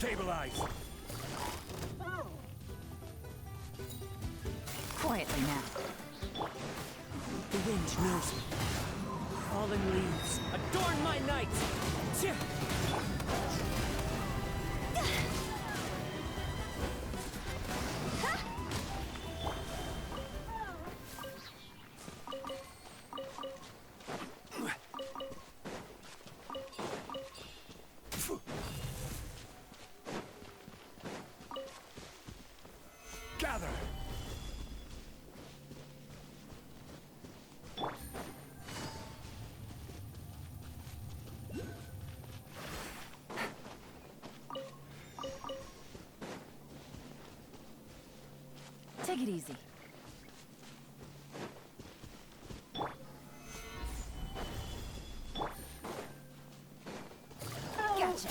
Stabilize. Quietly now. The wind knows me. Fallen leaves adorn my night. Gather. Take it easy. Gotcha.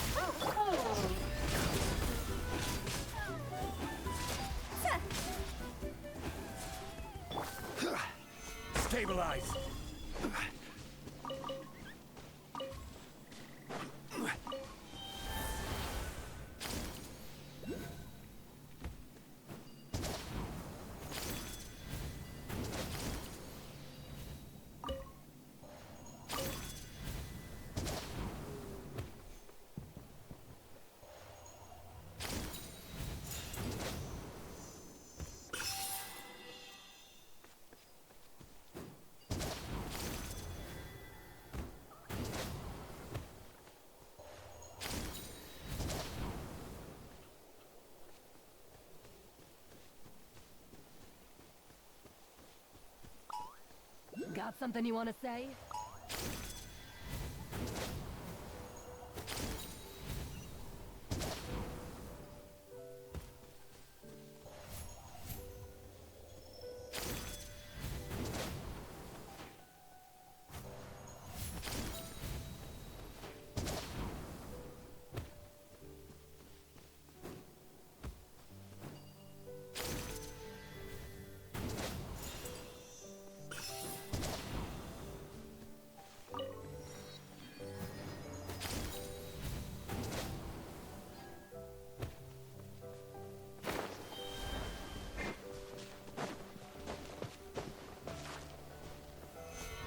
Stabilize. Got something you want to say?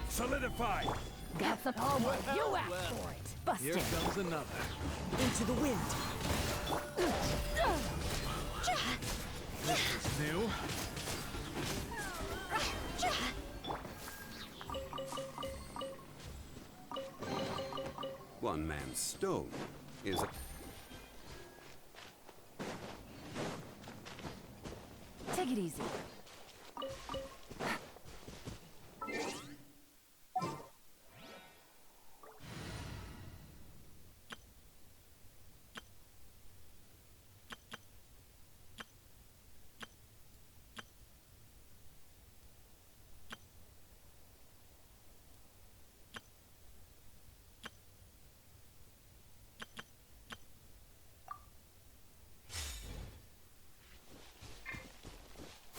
Solidify. Got some. Oh, well, you asked for it. Busted. Here comes another. Into the wind. This is new. One man's stone is a... Take it easy.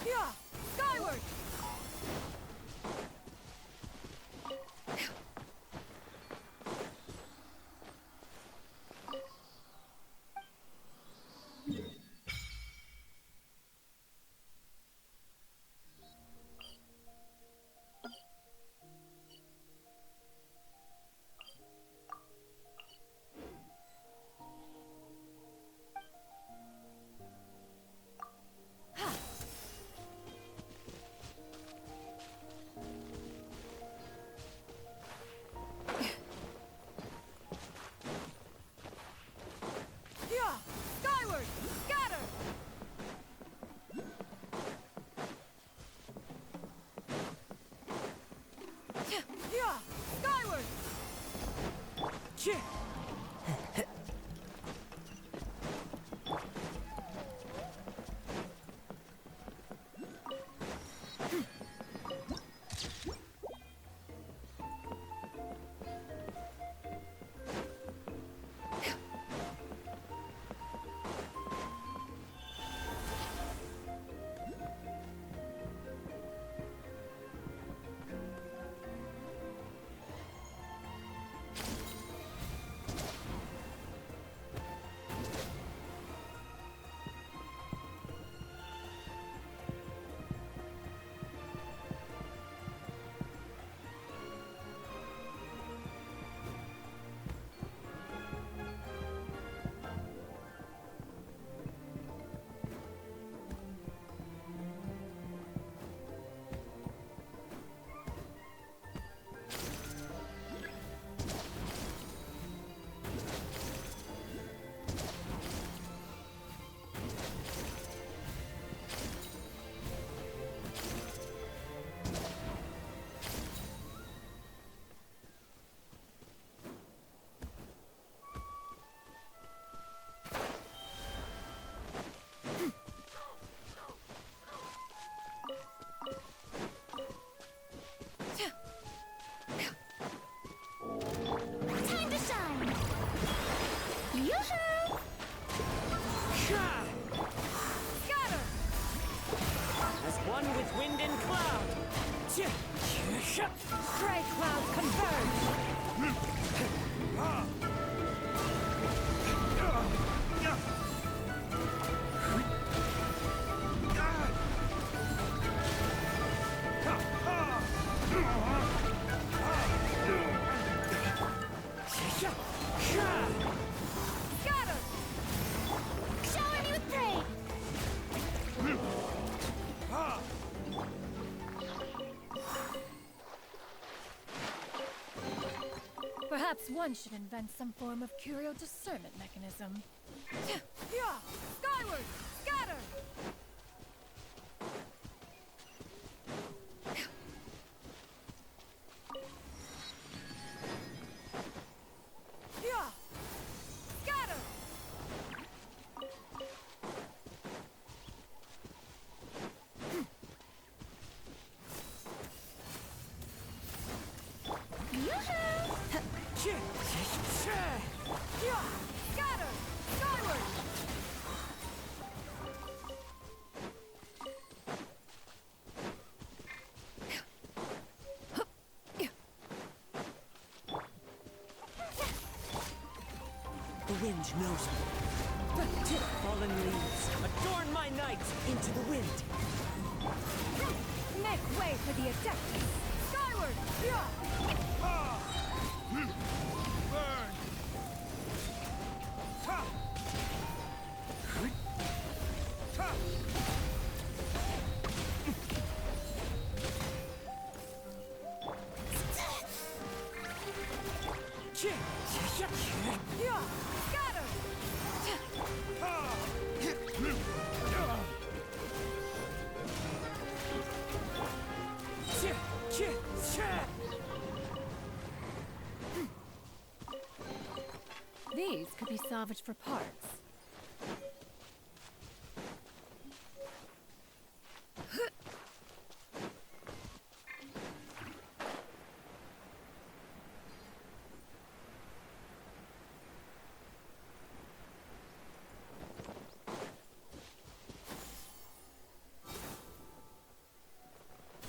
Yeah! Skyward! Yeah! Skyward! Scatter! Yeah! Skyward! Perhaps one should invent some form of curio discernment mechanism. Yeah! Skyward! Scatter! Yeah! Scatter! Yeah! Scatter! Skyward! The wind knows me. Fallen leaves, adorn my night into the wind. Make way for the Adeptus! Skyward! Yeah! Burn! Ta! Ta! Yeah! Scatter! These could be salvaged for parts.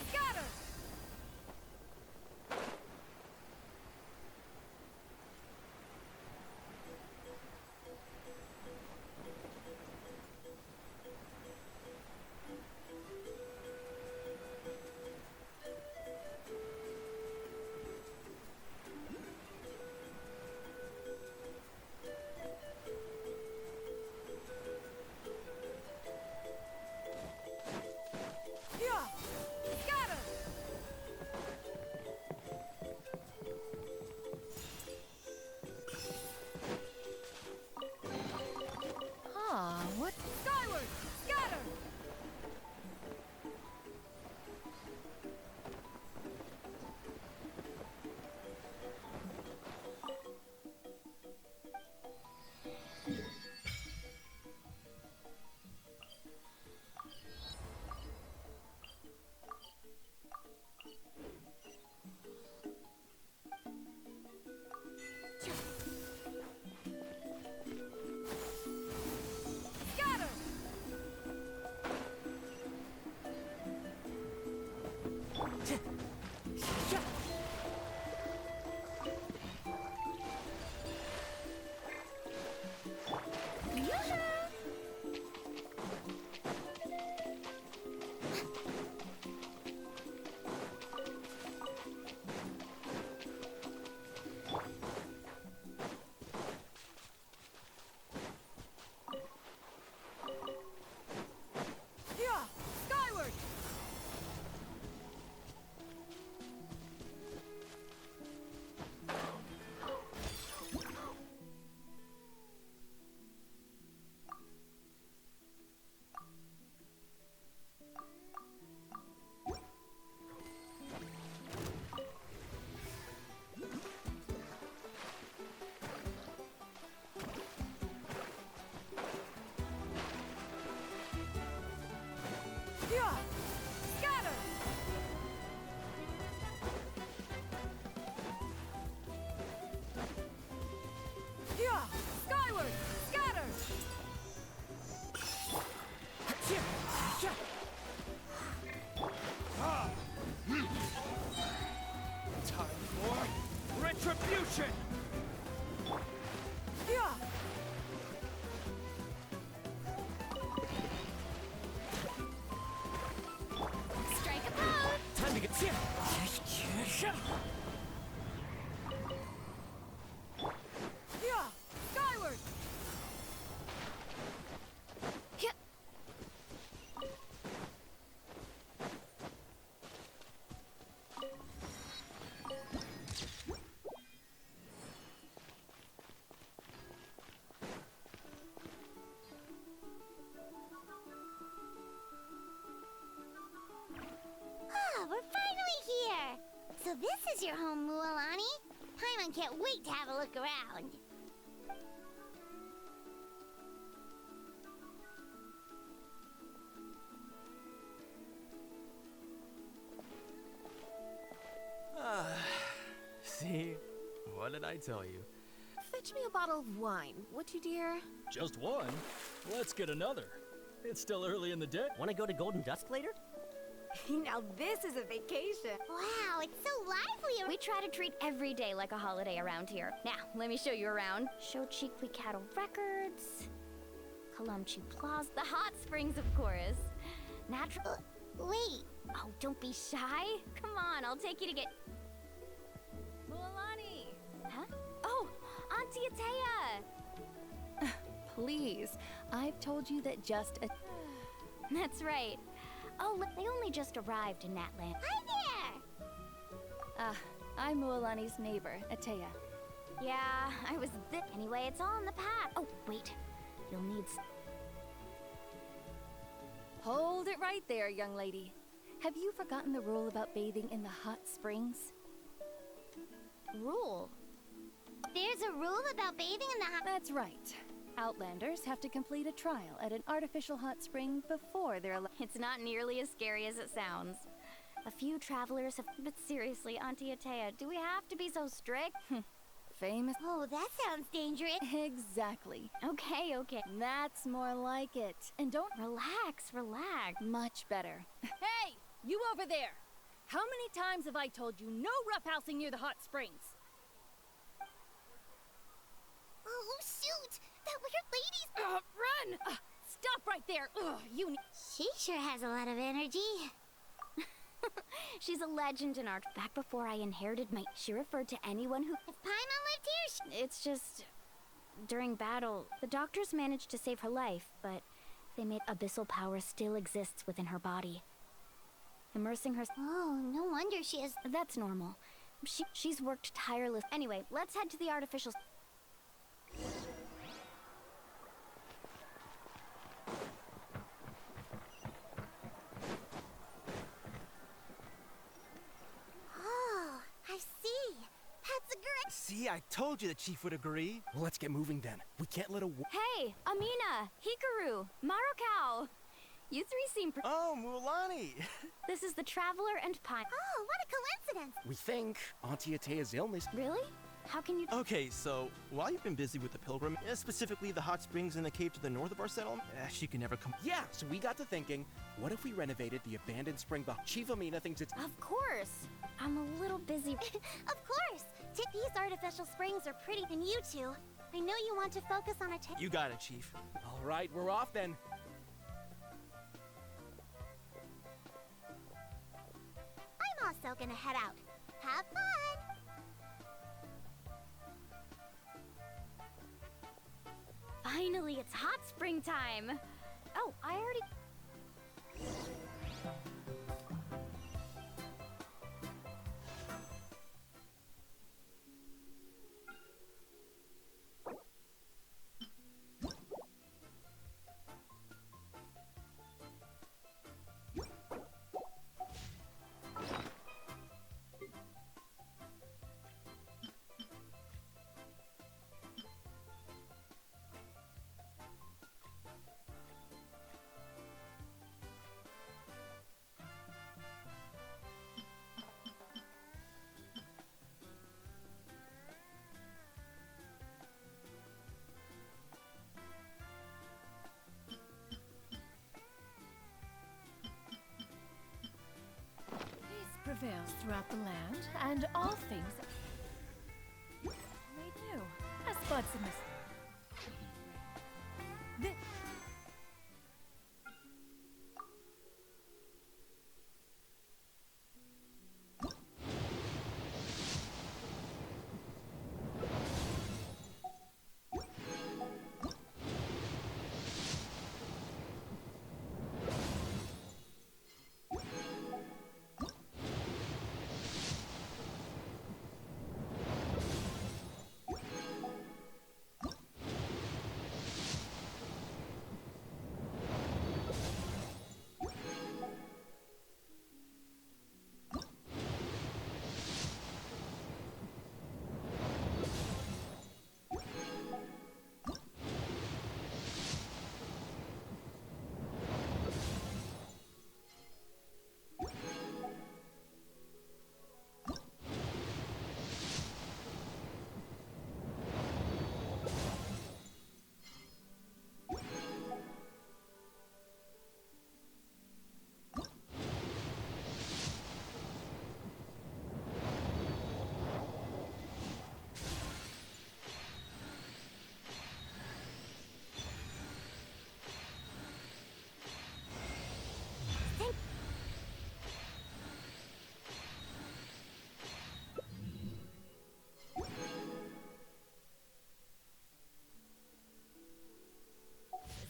Scatter! can't wait to have a look around. See? What did I tell you? Fetch me a bottle of wine, would you, dear? Just one? Let's get another. It's still early in the day. Want to go to Golden Dusk later? Now this is a vacation. Wow, it's so lively. We try to treat every day like a holiday around here. Now, let me show you around. Shochikwi Cattle Records, Kalumchi Plaza, the hot springs, of course. Natural. Wait, Oh, don't be shy. Come on, I'll take you to get. Mualani! Huh? Oh, Auntie Atea! Please, I've told you that just a. That's right. Oh, look, they only just arrived in Natlan. hi there. I'm Mualani's neighbor, Atea. Yeah, I was Anyway, it's all in the path. Oh, wait. You'll need Hold it right there, young lady. Have you forgotten the rule about bathing in the hot springs? rule. There's a rule about bathing in the hot. That's right. Outlanders have to complete a trial at an artificial hot spring before they're allowed. It's not nearly as scary as it sounds. A few travelers have. But seriously, Auntie Atea, do we have to be so strict? Famous. Oh, that sounds dangerous. Exactly. Okay, okay. That's more like it. And don't. Relax, relax. Much better. Hey! You over there! How many times have I told you no roughhousing near the hot springs? Oh, shoot! That weird lady's. Run! Stop right there! You need. She sure has a lot of energy. She's a legend in art. Back before I inherited she referred to anyone who. If Paimon lived here, It's just. During battle, the doctors managed to save her life, but they made abyssal power still exists within her body. Immersing her. Oh, no wonder she has. That's normal. She's worked tireless. Anyway, let's head to the artificial. Oh, I see. That's a great. See, I told you the chief would agree. Well, let's get moving then. We can't let a Hey, Amina, Hikaru, Marukao. You three seem. Oh, Mualani! This is the Traveler and Pine. Oh, what a coincidence. We think Auntie Atea's illness. Really? How can you? Okay, so while you've been busy with the pilgrim, specifically the hot springs in the cave to the north of our settlement, she can never come. Yeah, so we got to thinking, what if we renovated the abandoned spring Chief Amina thinks it's. Of course. I'm a little busy. Of course. These artificial springs are pretty. And you two, I know you want to focus on a. You got it, Chief. All right, we're off then. I'm also gonna head out. Have fun. Finally, it's hot spring time. Oh, I already. Prevails throughout the land, and all things made new, as buds in this.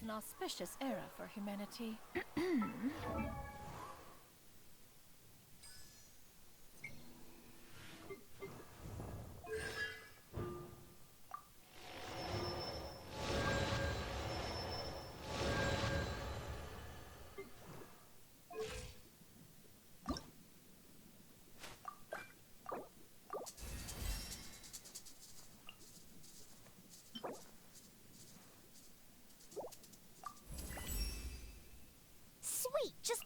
an auspicious era for humanity. Sweet, just...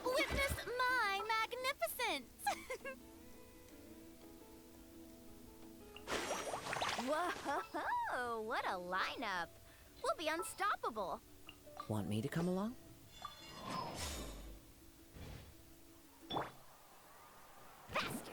Witness my magnificence! Whoa, what a lineup! We'll be unstoppable. Want me to come along? Faster!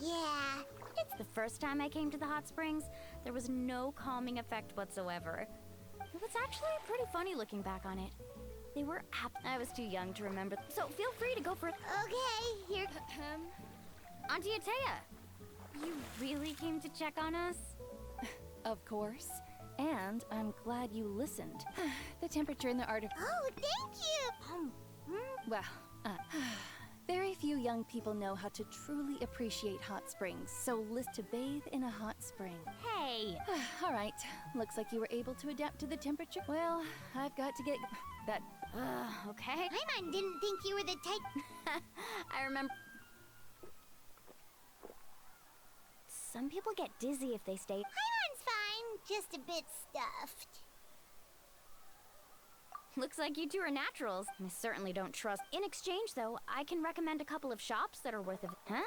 Yeah. It's the first time I came to the hot springs. There was no calming effect whatsoever. It was actually pretty funny looking back on it. They were I was too young to remember, so feel free to go for it. Okay, here... Auntie Atea, you really came to check on us? Of course. And I'm glad you listened. The temperature in the article... Oh, thank you! Well, very few young people know how to truly appreciate hot springs, so list to bathe in a hot spring. Hey! All right, looks like you were able to adapt to the temperature. Well, I've got to get that... Okay. Paimon didn't think you were the type... I remember... Some people get dizzy if they stay... Paimon's fine, just a bit stuffed. Looks like you two are naturals. I certainly don't trust. In exchange, though, I can recommend a couple of shops that are worth of... Huh?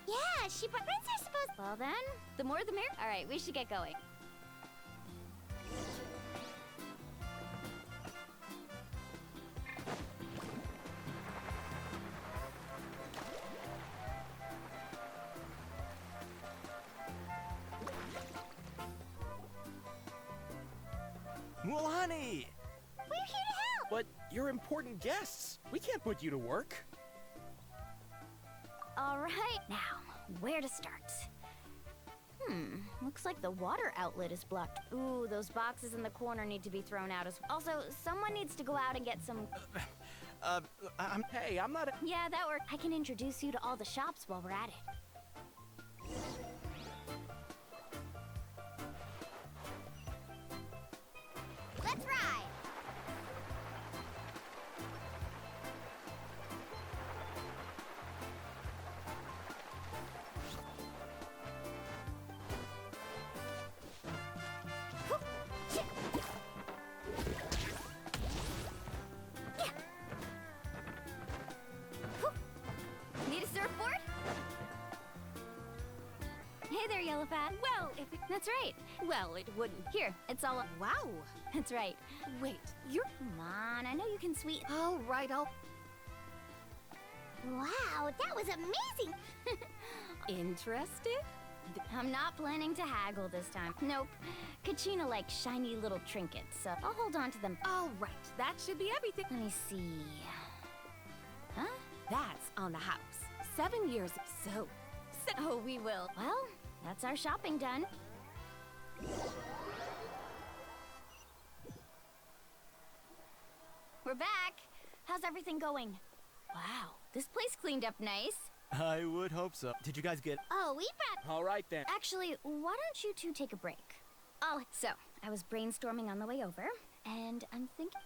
Yeah, she brought... Prince are supposed... Well then, the more the merrier. All right, we should get going. Mulani! We're here to help! But you're important guests. We can't put you to work. All right, now, where to start? Looks like the water outlet is blocked. Ooh, those boxes in the corner need to be thrown out as well. Also, someone needs to go out and get some... Hey, I'm not. Yeah, that worked. I can introduce you to all the shops while we're at it. Let's ride! Need a surfboard? Hey there, Yellow Fat. Well, if it... That's right. Well, it wouldn't. Here, it's all... Wow. That's right. Wait, you're... Come on, I know you can sweet... All right, I'll... Wow, that was amazing! Interested? I'm not planning to haggle this time. Nope. Kachina likes shiny little trinkets, so I'll hold on to them. All right, that should be everything. Let me see... Huh? That's on the house. 7 years, so... Oh, we will. Well, that's our shopping done. We're back. How's everything going? Wow, this place cleaned up nice. I would hope so. Did you guys get... Oh, we brought... All right then. Actually, why don't you two take a break? So, I was brainstorming on the way over, and I'm thinking...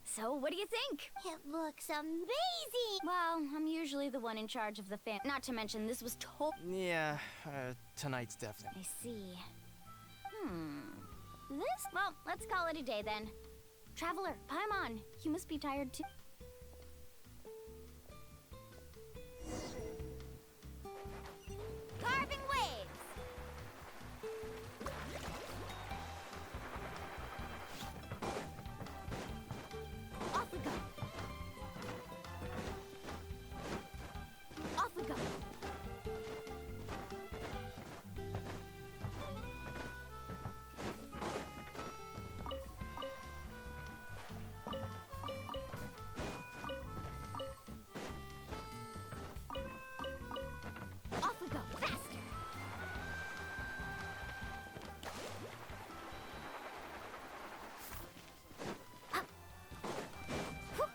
So, what do you think? It looks amazing! Well, I'm usually the one in charge of the not to mention, this was Yeah, tonight's definitely... I see. This? Well, let's call it a day then. Traveler, Paimon, you must be tired too. Carving waves! Off we go. Off we go. Off we go. Faster. Up. Whoop.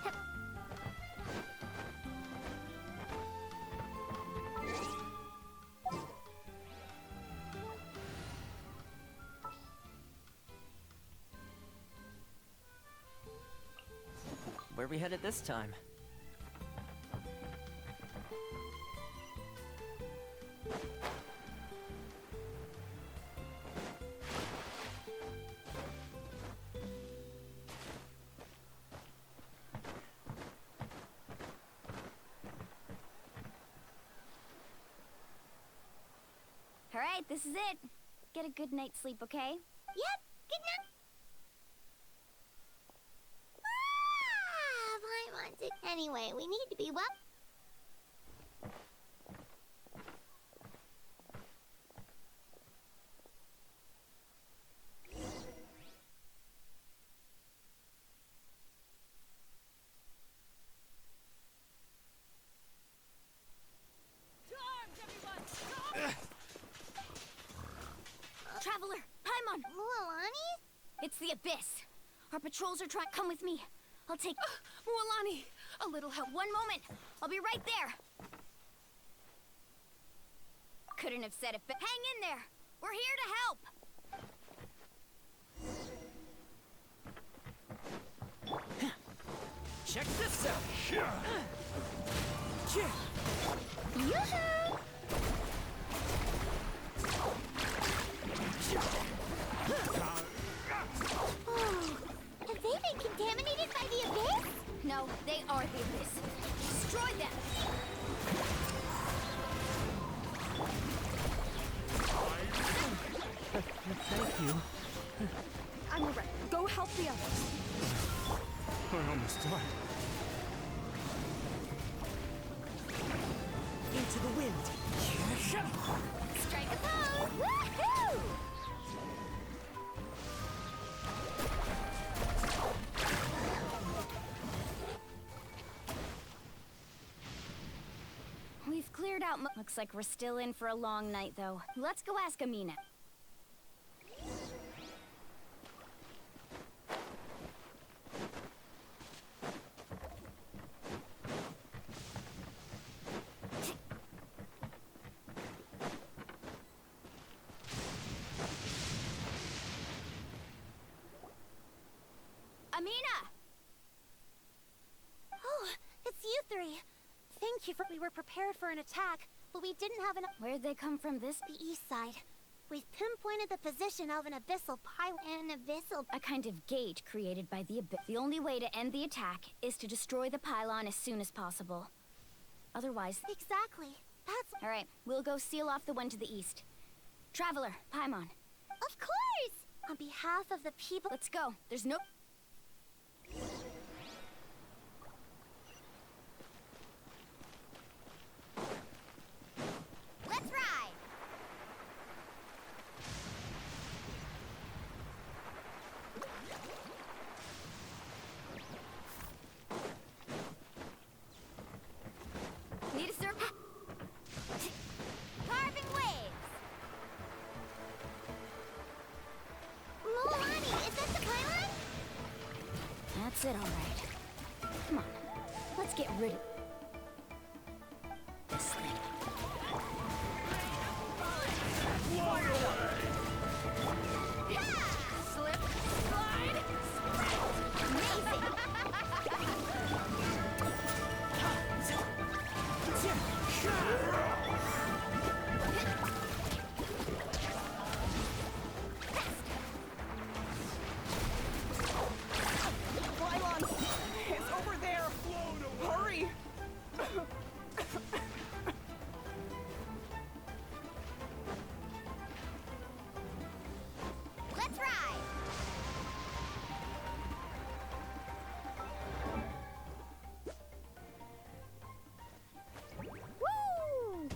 Hep. Where we headed this time? All right, this is it. Get a good night's sleep, okay? Yep, good night. I want it. Anyway, we need to be well. Traveler, Paimon, Mualani? it's the Abyss. Our patrols are trying. Come with me. I'll take. Mualani, a little help. One moment. I'll be right there. Couldn't have said it, but hang in there. We're here to help. Check this out! Yoo-hoo! Oh, have they been contaminated by the abyss? No, they are the Abyss. Destroy them! Thank you. I'm alright. Go help the others. We're almost done. Into the wind! Strike a pose! Woohoo! We've cleared cleared out. Looks like we're still in for a long night, though. Let's go ask Amina. Amina! Oh, it's you three. Thank you for. We were prepared for an attack, but we didn't have enough. Where'd they come from this? The east side. We've pinpointed the position of an abyssal pylon. An abyssal. A kind of gate created by the abyss. The only way to end the attack is to destroy the pylon as soon as possible. Otherwise... Exactly. That's. Alright, we'll go seal off the one to the east. Traveler, Paimon. Of course! On behalf of the people. Let's go. There's no... Let's ride! Need a serve... Carving waves! Mulani, is that the pylon? That's it, alright. Come on. Let's get rid of... this thing. Slip, slide, sprout. Amazing! Pylon! It's over there! Hurry! Let's ride! Woo!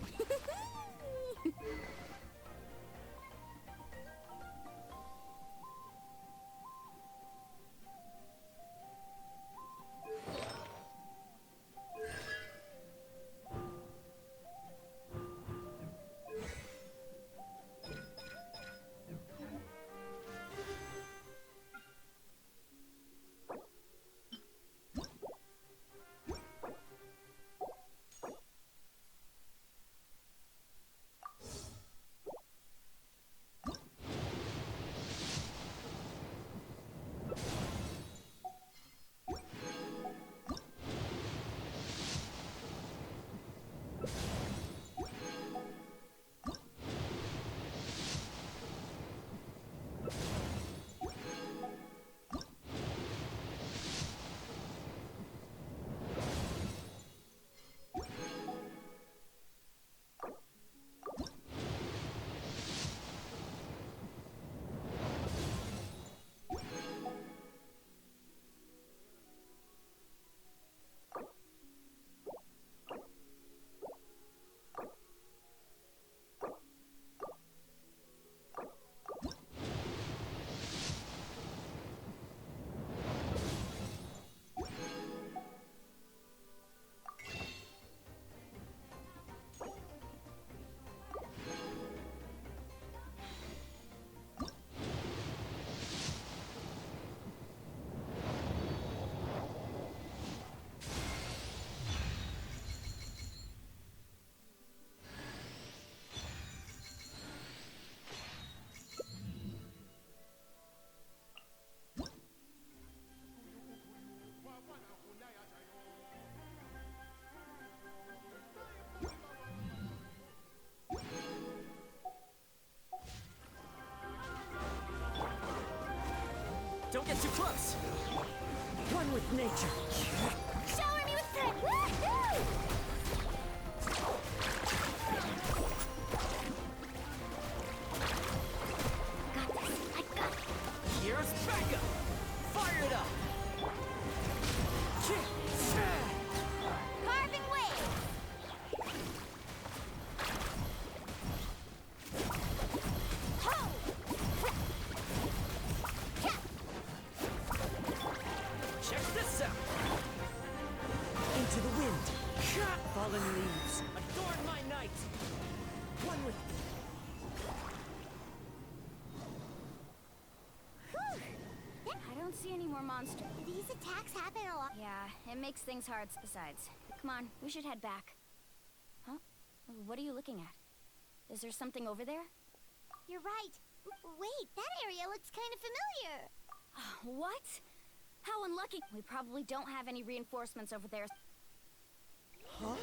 Don't get too close! One with nature! Shower me with strength! Woohoo! Got this. I got it. Here's backup! Fire it up! Carving waves! Ho! Check this out! Into the wind! Fallen leaves! A Adorn my night! One with I don't see any more monsters. These attacks happen a lot. Yeah, it makes things hard. Besides, come on, we should head back. Huh? What are you looking at? Is there something over there? You're right. Wait, that area looks kind of familiar. What? How unlucky. We probably don't have any reinforcements over there. Huh?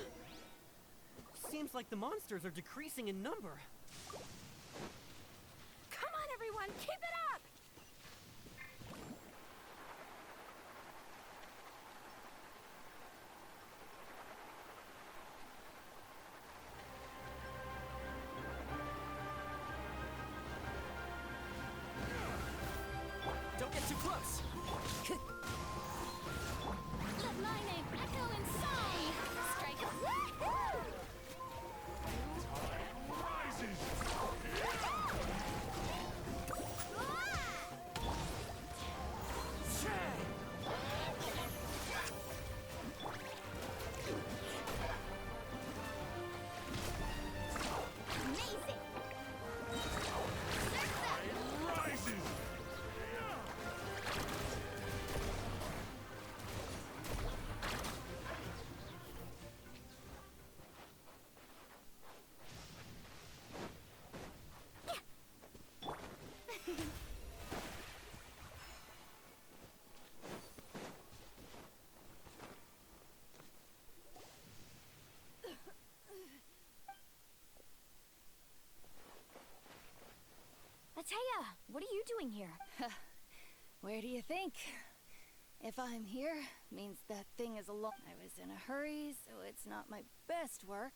Seems like the monsters are decreasing in number. Come on, everyone, keep it up! Don't get too close! Let my name echo in song! Strike it! Woohoo! Amazing. Atea, what are you doing here? Where do you think? If I'm here, means that thing is alone. I was in a hurry, so it's not my best work.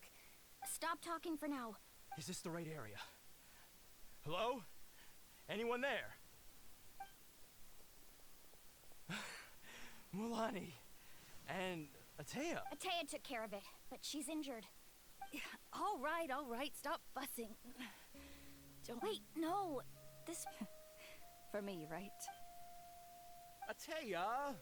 Stop talking for now. Is this the right area? Hello? Anyone there? Mulani. And Atea. Atea took care of it, but she's injured. All right, stop fussing. Don't Wait, no. This... for me, right? Atea!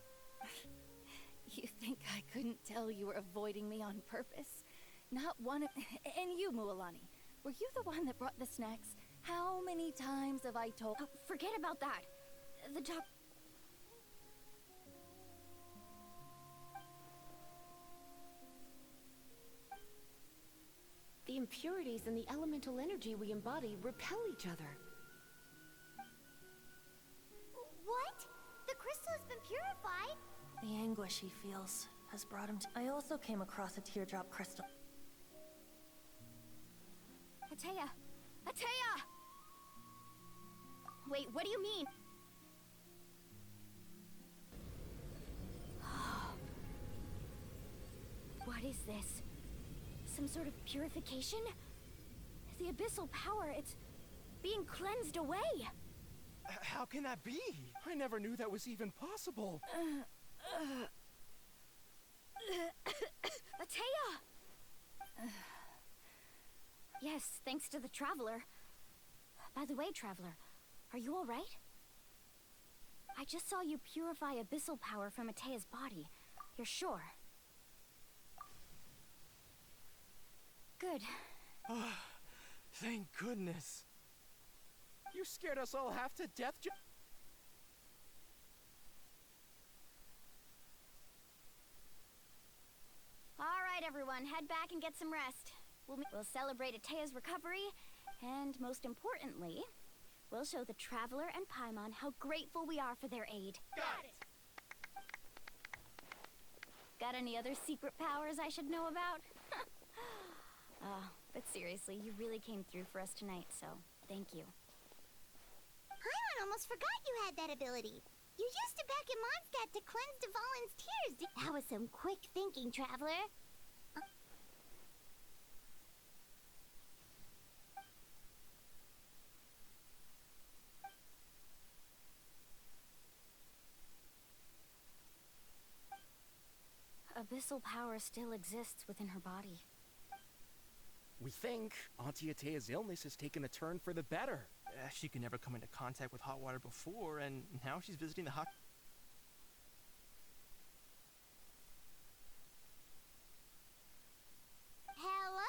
You think I couldn't tell you were avoiding me on purpose? Not one of... And you, Mualani, were you the one that brought the snacks? How many times have I told... Oh, forget about that. The doc... The impurities and the elemental energy we embody repel each other. What? The crystal has been purified? The anguish he feels has brought him to... I also came across a teardrop crystal. Atea! Atea! Wait, what do you mean? What is this? Some sort of purification? The abyssal power, it's being cleansed away! How can that be? I never knew that was even possible. Atea! Yes, thanks to the Traveler. By the way, Traveler, are you alright? I just saw you purify abyssal power from Atea's body. You're sure? Good. Thank goodness. You scared us all half to death. Alright, everyone, head back and get some rest. We'll celebrate Atea's recovery, and most importantly, we'll show the Traveler and Paimon how grateful we are for their aid. Got it! Got any other secret powers I should know about? But seriously, you really came through for us tonight, so thank you. Paimon almost forgot you had that ability. You used it back in Mondstadt to cleanse Dvalin's tears. That was some quick thinking, Traveler. Abyssal power still exists within her body. We think Auntie Atea's illness has taken a turn for the better. She could never come into contact with hot water before, and now she's visiting the hot... Hello?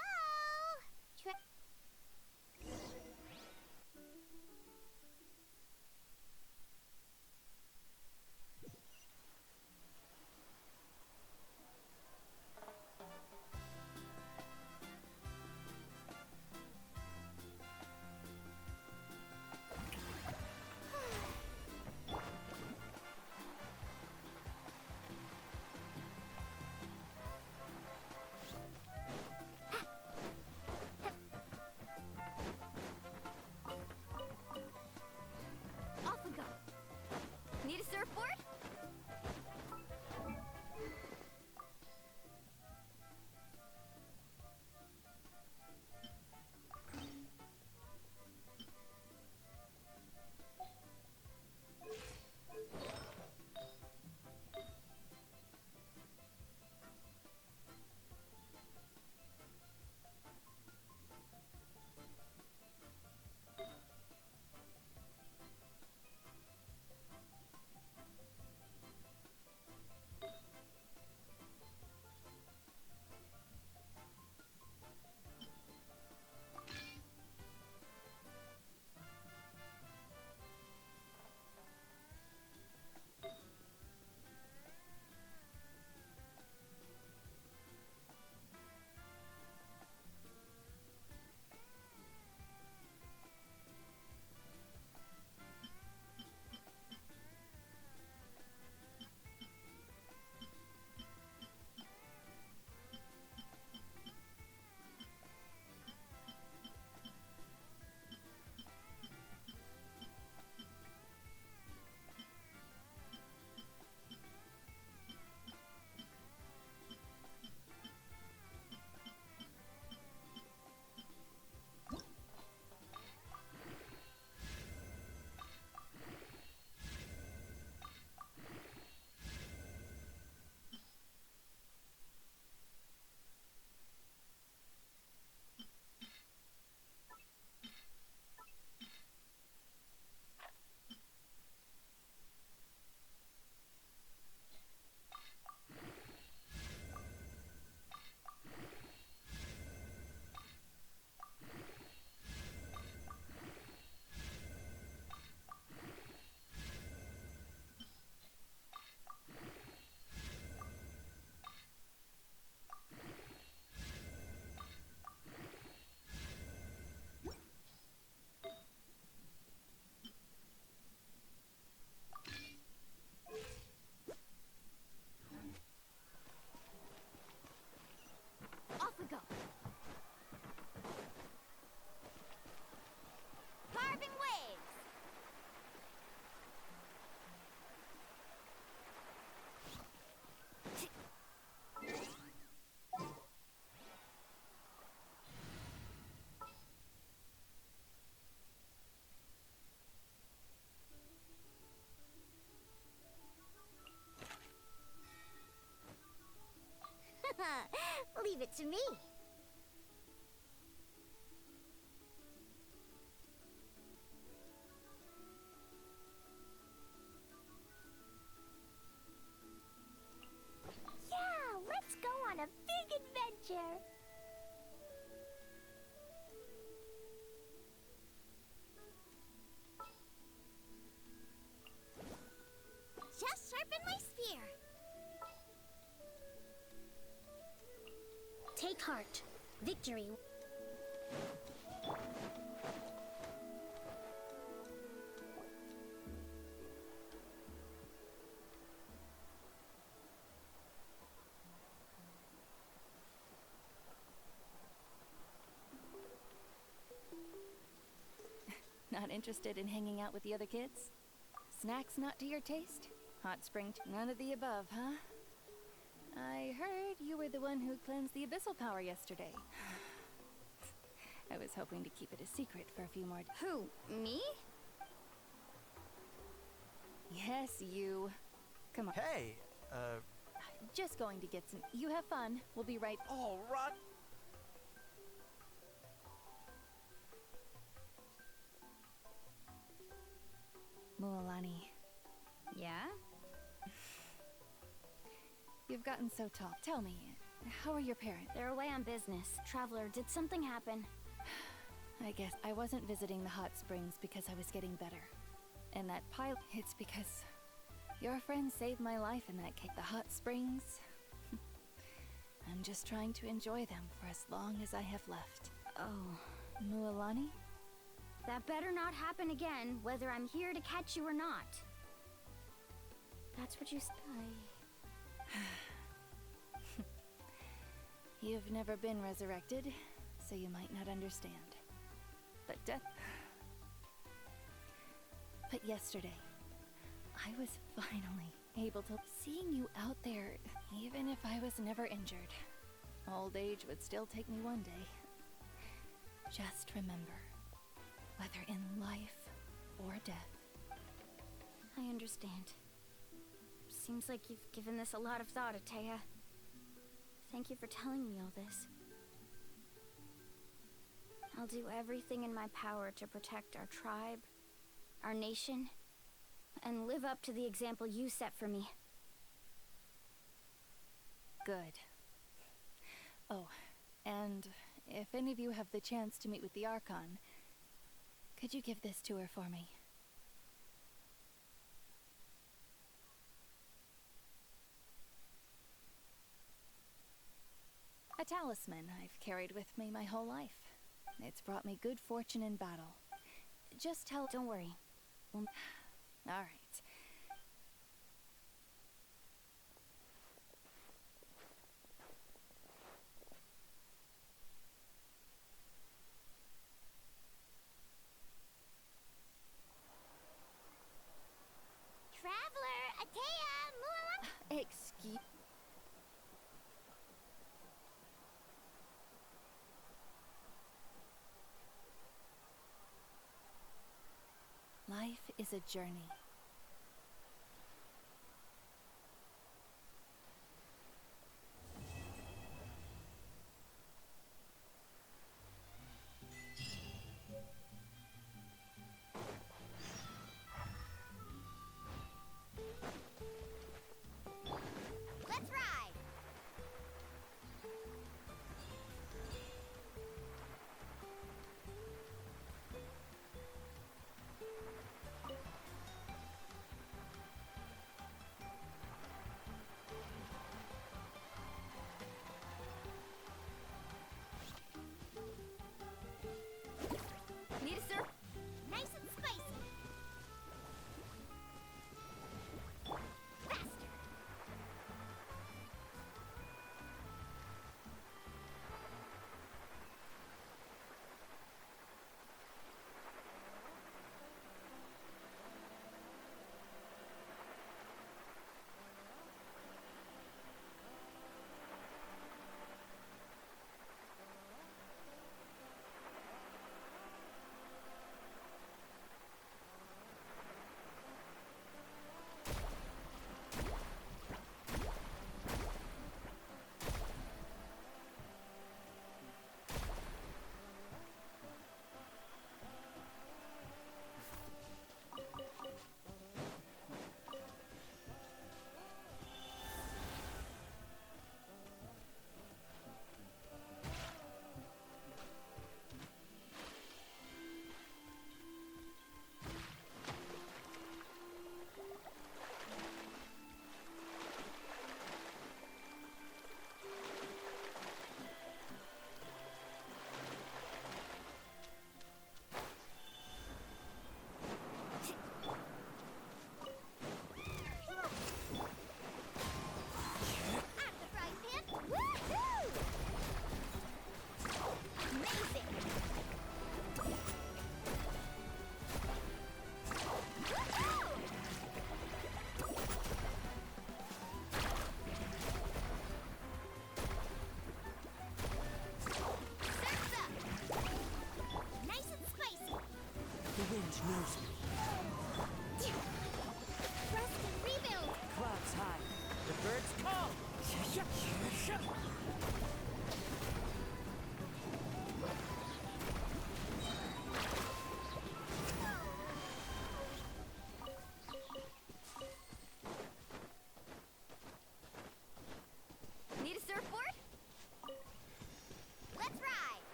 Leave it to me. Yeah, let's go on a big adventure. Just sharpen my spear. Take heart. Victory. Not interested in hanging out with the other kids? Snacks not to your taste? Hot spring, none of the above, huh? I heard you were the one who cleansed the abyssal power yesterday. I was hoping to keep it a secret for a few more. Who? Me? Yes, you. Come on. Hey, Just going to get some. You have fun. We'll be right. all right. Mualani, Yeah? you've gotten so tall. Tell me, how are your parents? They're away on business. Traveler, did something happen? I guess I wasn't visiting the hot springs because I was getting better. And that pile, it's because your friend saved my life in that cave. The hot springs, I'm just trying to enjoy them for as long as I have left. Oh. Mualani? That better not happen again, whether I'm here to catch you or not. That's what you You've never been resurrected, so you might not understand. But But yesterday, I was finally able to... Seeing you out there, even if I was never injured, old age would still take me one day. Just remember, whether in life or death. I understand. Seems like you've given this a lot of thought, Atea. Thank you for telling me all this. I'll do everything in my power to protect our tribe, our nation, and live up to the example you set for me. Good. Oh, and if any of you have the chance to meet with the Archon, could you give this to her for me? A talisman I've carried with me my whole life. It's brought me good fortune in battle. Just tell... Don't worry. All right. Traveler, Atea, Mualani. Excuse... Life is a journey. Let's ride.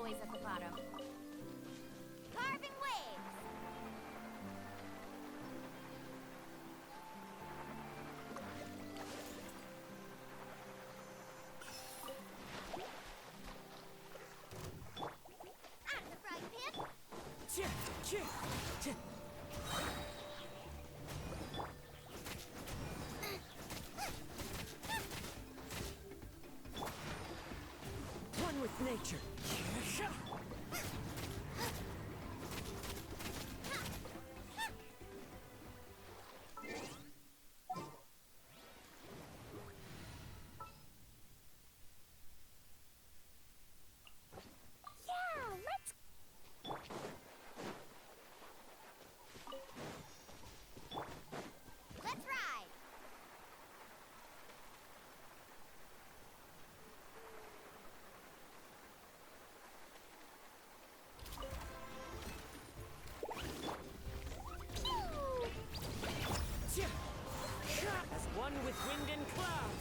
always at the bottom. Carving waves. Out of the frying pan. One with nature. Yeah, let's. Let's ride. As one with wind and cloud.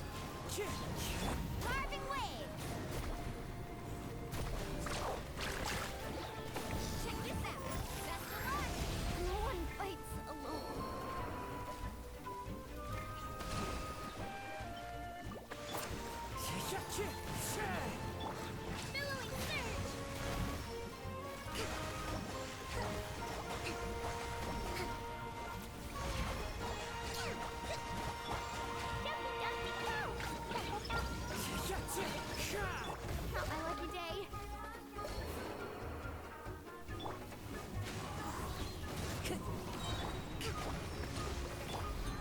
Carving waves. Check this out. Best of luck. No one fights alone. Billowing surge. Not my lucky day.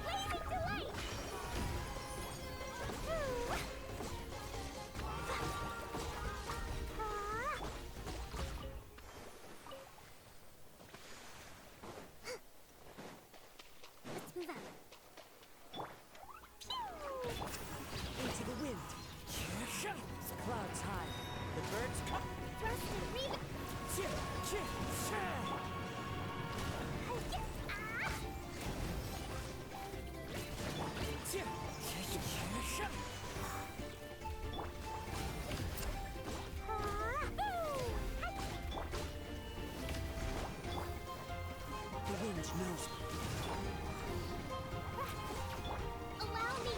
Blazing delight. Let's move out. Into the wind. The clouds high. The birds come. Thrust and rebound. The wind knows me. Allow me.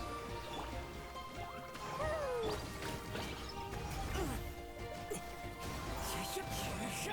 Sparks and flash.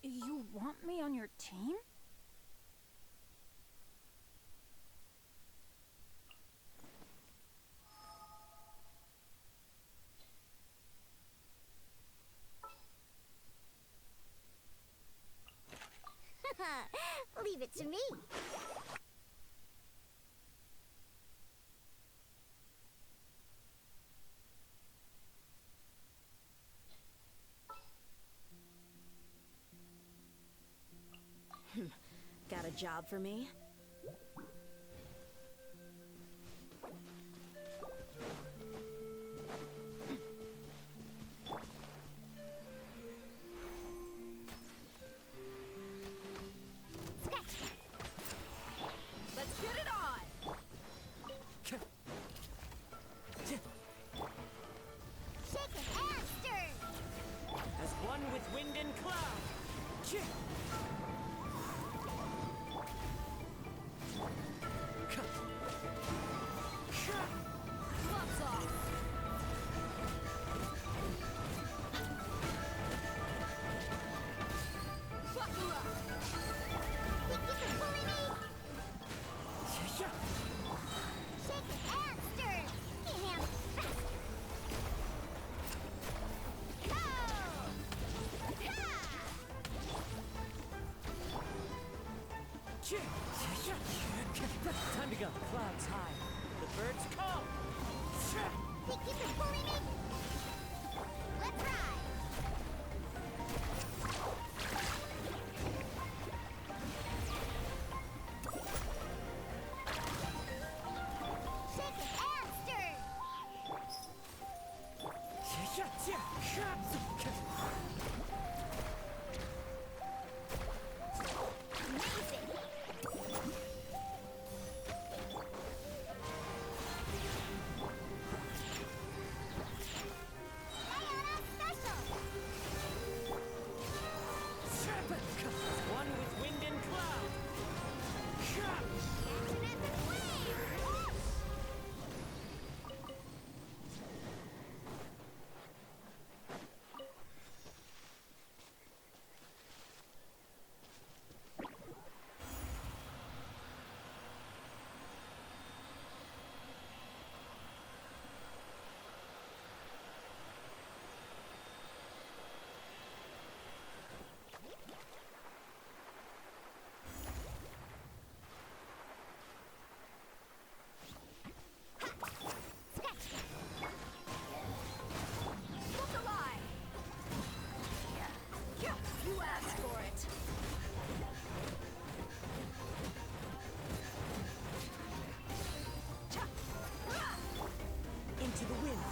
You want me on your team? Leave it to me. Got a job for me? Let's get it on! Shaken and stirred. As one with wind and cloud. Gloves off! Buckle up! Think you can bully me? Shaken and stirred. Can't handle that. Go! Ha! Time to go. Clouds high. The birds come. Think you can bully me? Let's ride. One with wind and cloud. You asked for it. Into the wind.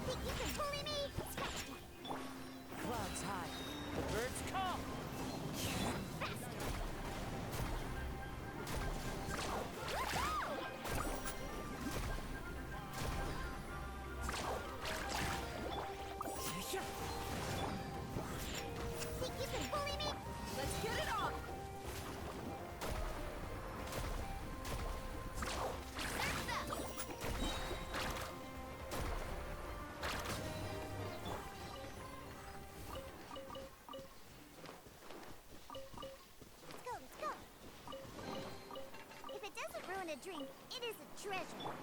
Think you can bully me? Clouds high. The birds come. Think you can bully me? Let's get it on. Let's go. If it doesn't ruin a drink, it is a treasure.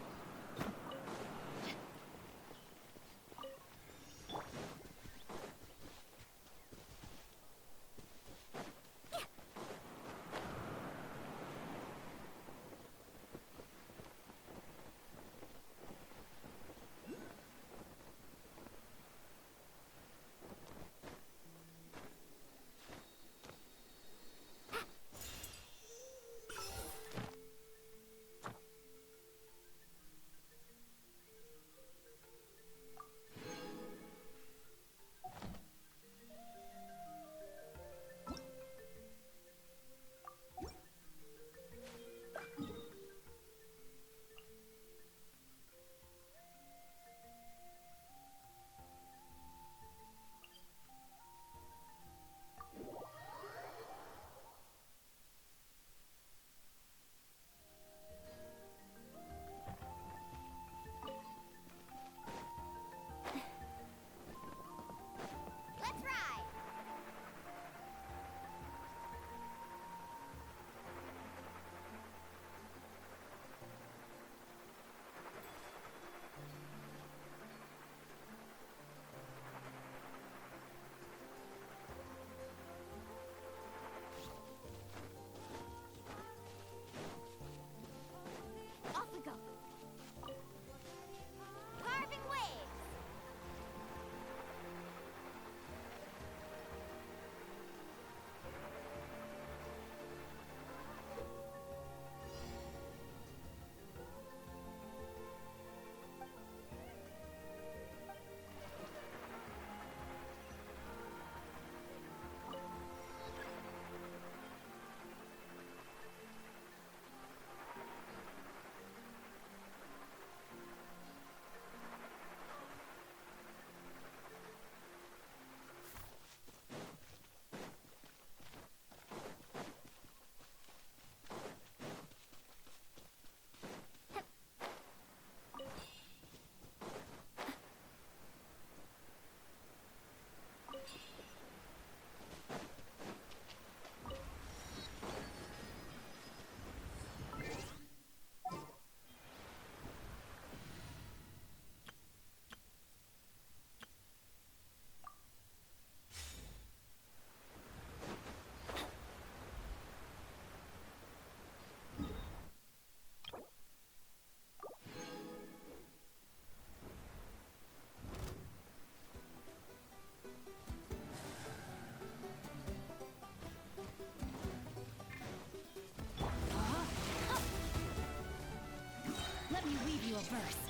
Let me weave you a verse.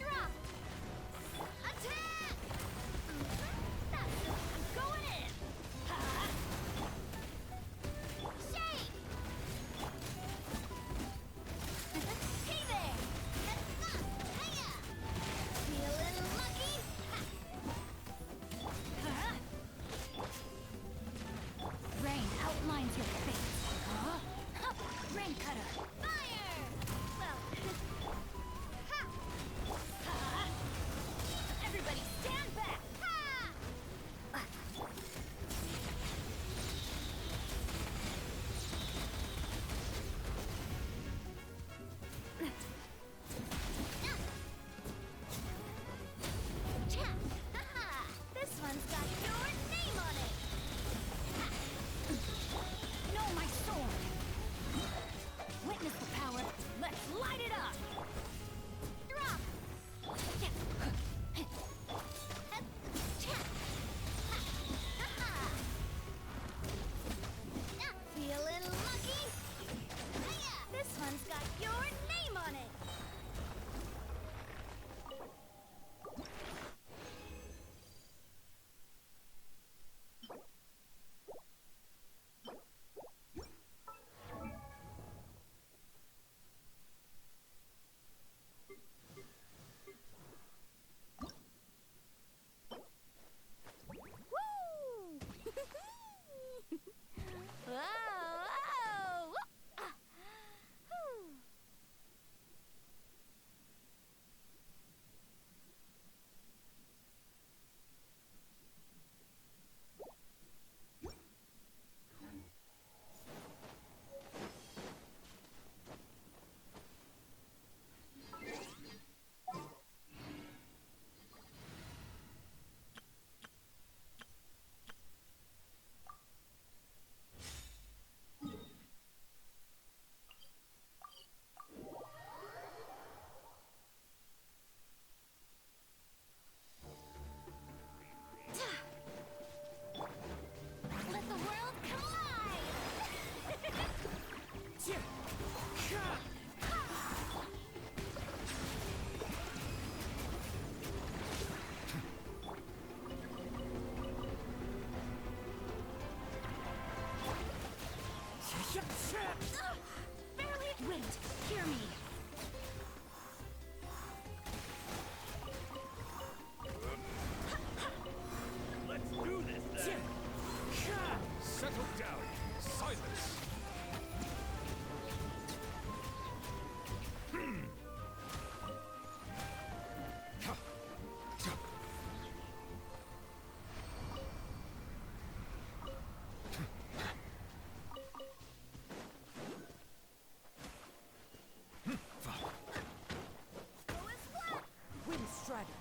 Drop! Attack! That's it. I'm going in! Ha! Shake! Hey there! That's up! Hiya! Feeling lucky? Ha! Rain outlines your fate. Huh? Rain cutter. Fire! Well, ha! Ha! Everybody stand back. Ha! Cha! Ha-ha! This one's got your name on it! No, my sword. Witness the power. Let's light it up. Drop! Cha! Ha-ha! Feeling lucky? Hiya! This one's got your name on it! Woo! Whoa! Whoa! Ah. Whew. Let the world come alive! Barely wind. Hear me. Let's do this then. Settle down. Silence. Wind strider.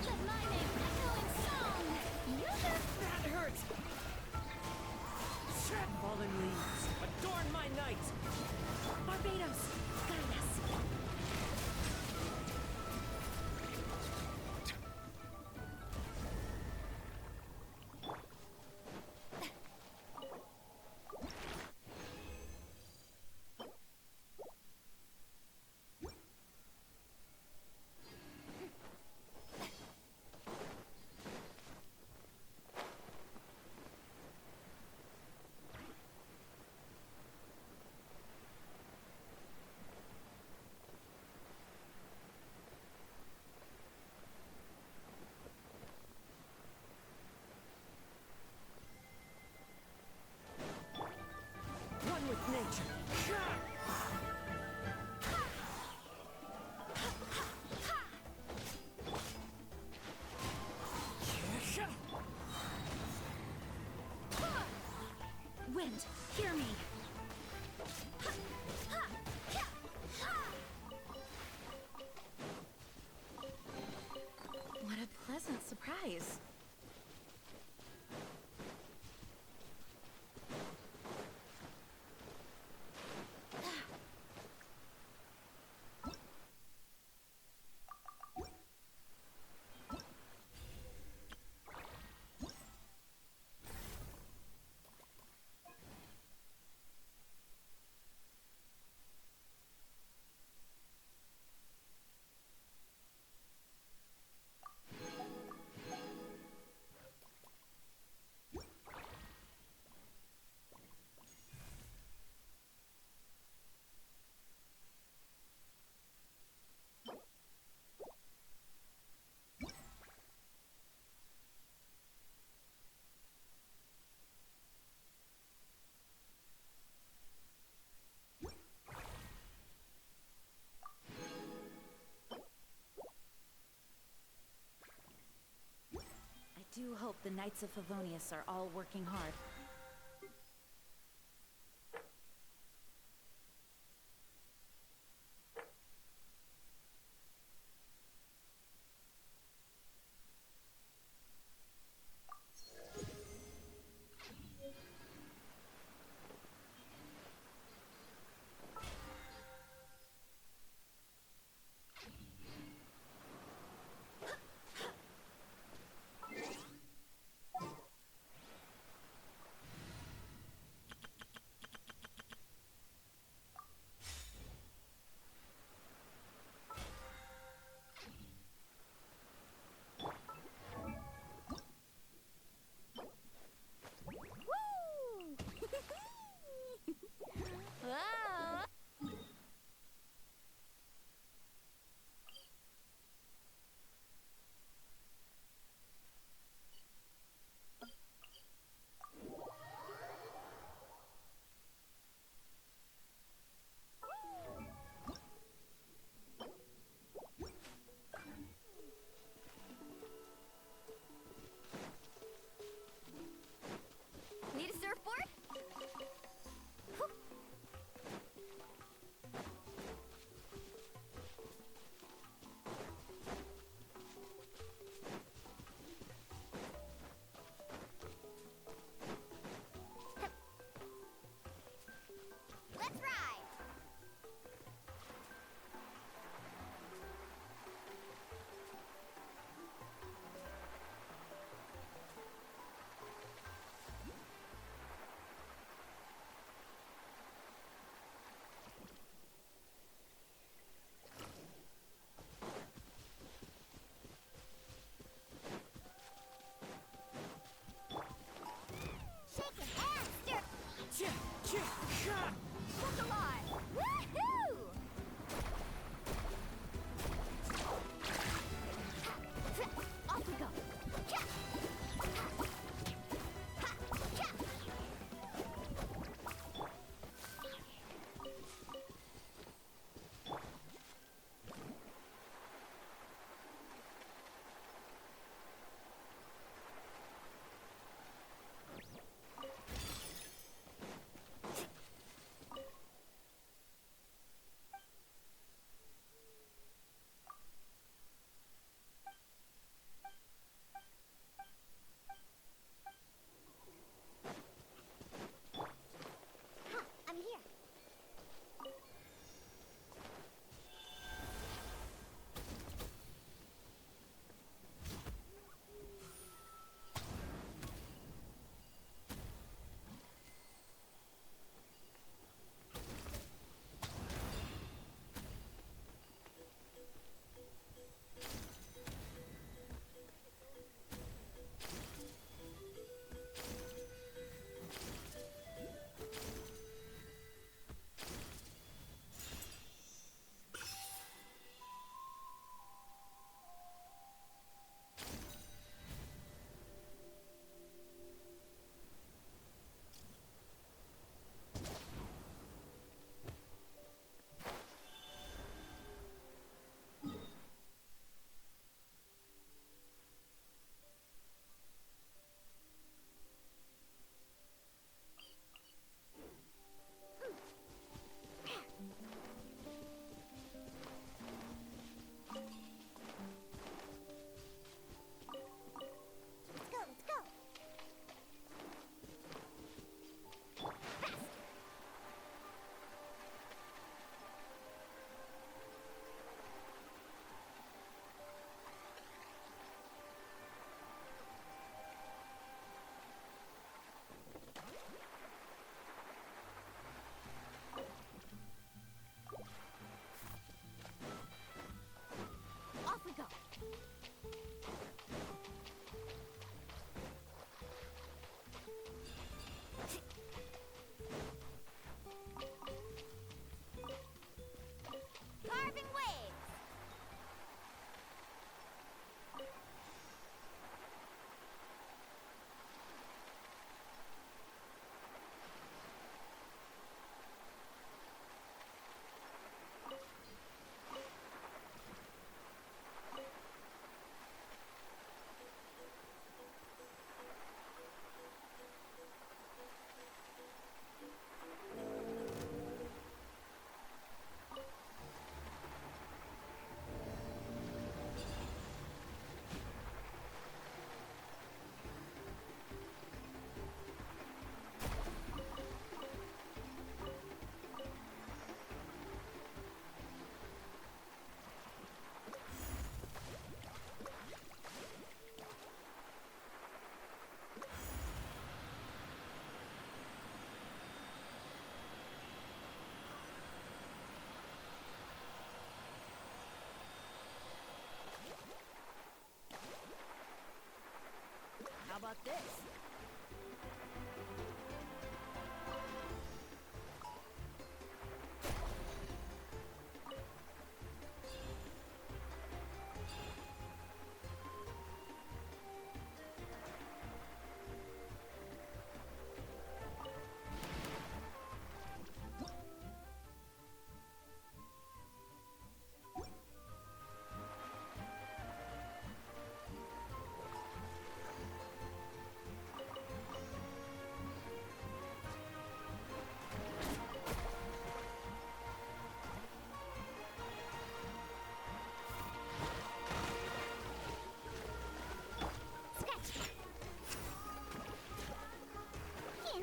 Let my name echo in song! That hurts! Fallen leaves, adorn my night! Barbados, guide us! One with nature. Wind, hear me. What a pleasant surprise. The Knights of Favonius are all working hard. Whoa! Need a surfboard? Whew. Let's ride! Shake your ass, stir! Hook a line! Woohoo! Off we go! Cha! Ha! Cha! Ha! I'm here. Let's go, let's go! Faster! Off we go! Carving waves!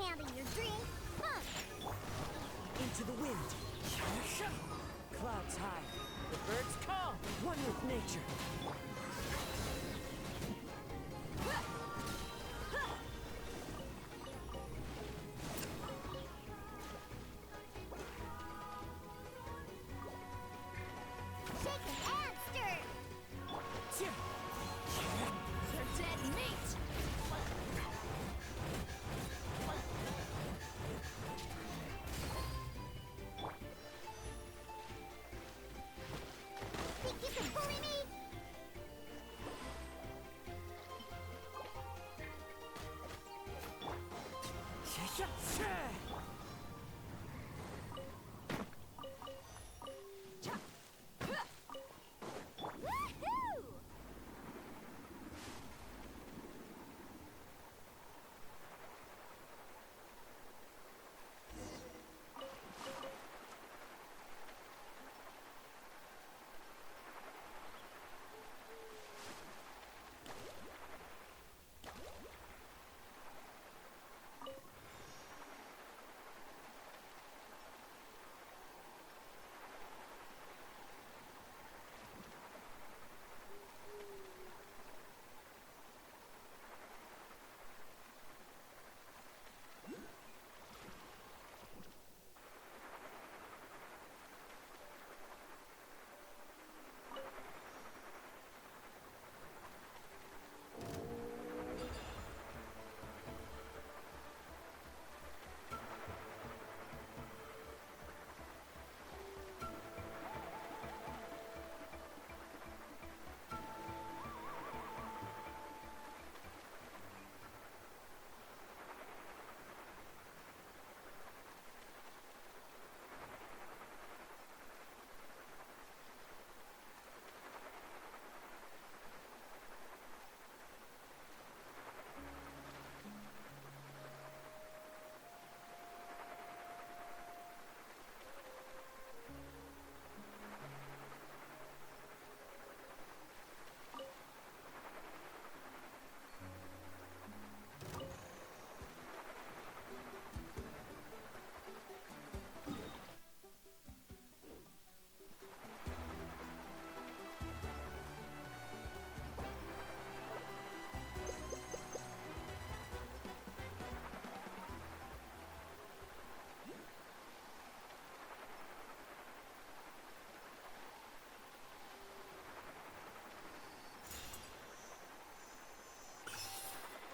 Now that you're drink, funk. Into the wind. Clouds high. The birds call. One with nature. Shaken and stirred. They're dead meat! Think you can bully me? Woohoo!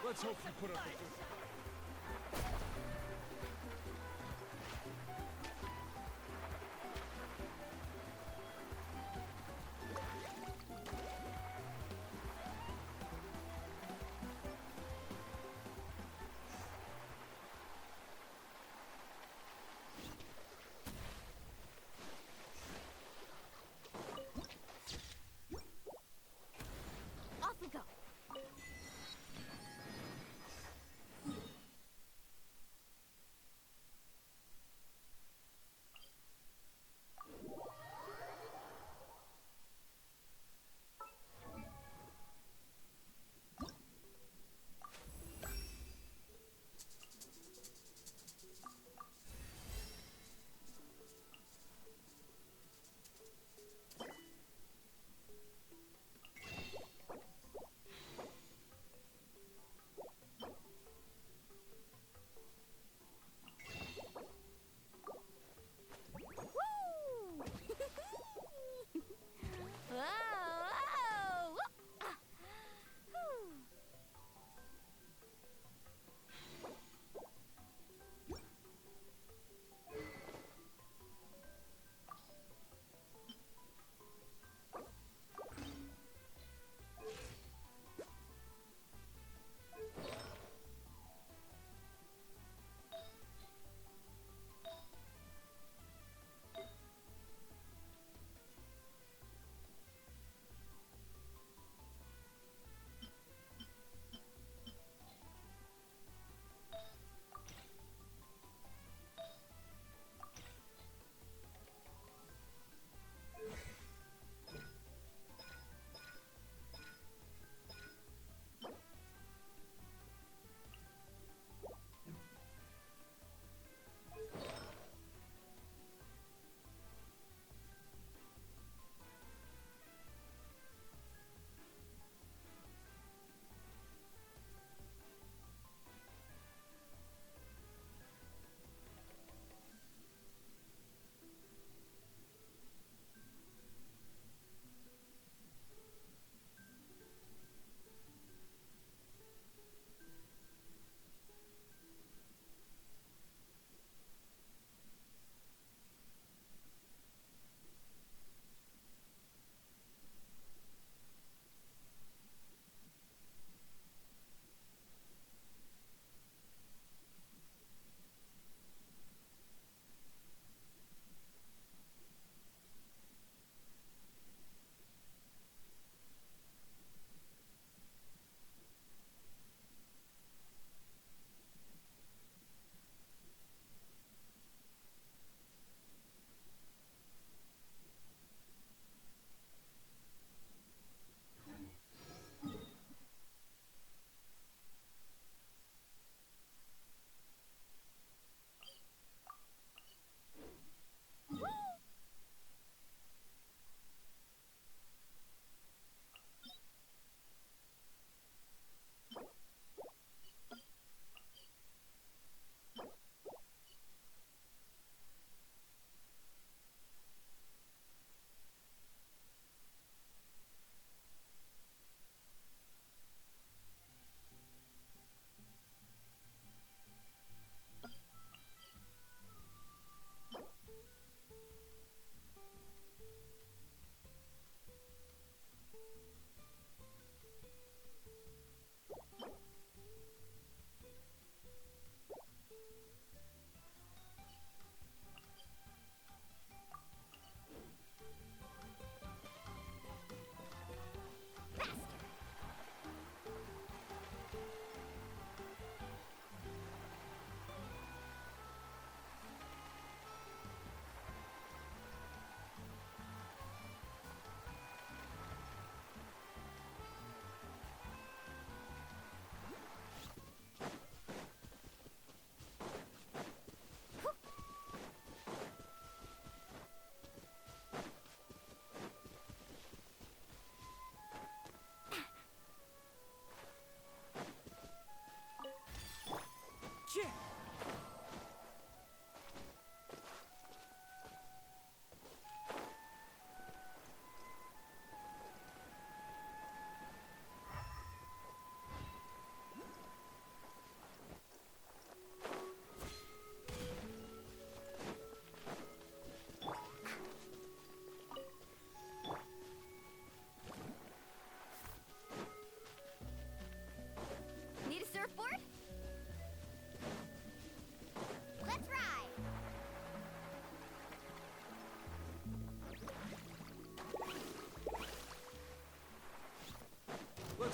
Let's hope you put up a good... Off we go!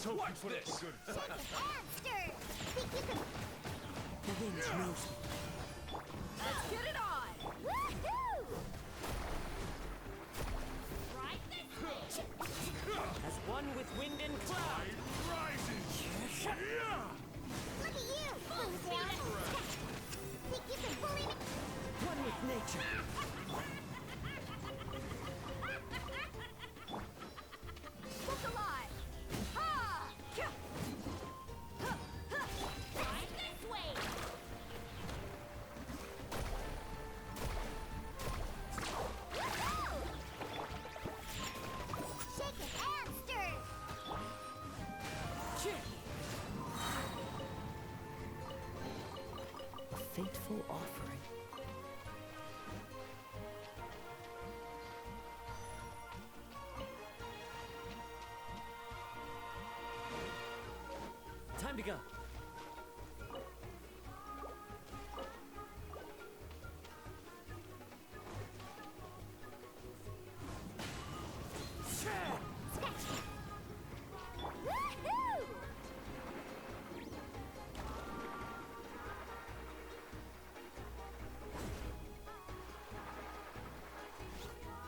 Let's hope you put up a good fight. Monster! Think you can... The wind knows me. Let's get it on! Woohoo! Right this way! As one with wind and cloud. Tide rises. Yeah. Look at you! Loser! Think you can bully me? One with nature. Look alive! Ha! Right this way! Woohoo! Shake it and stir! A fateful offering. Time to go. Woohoo!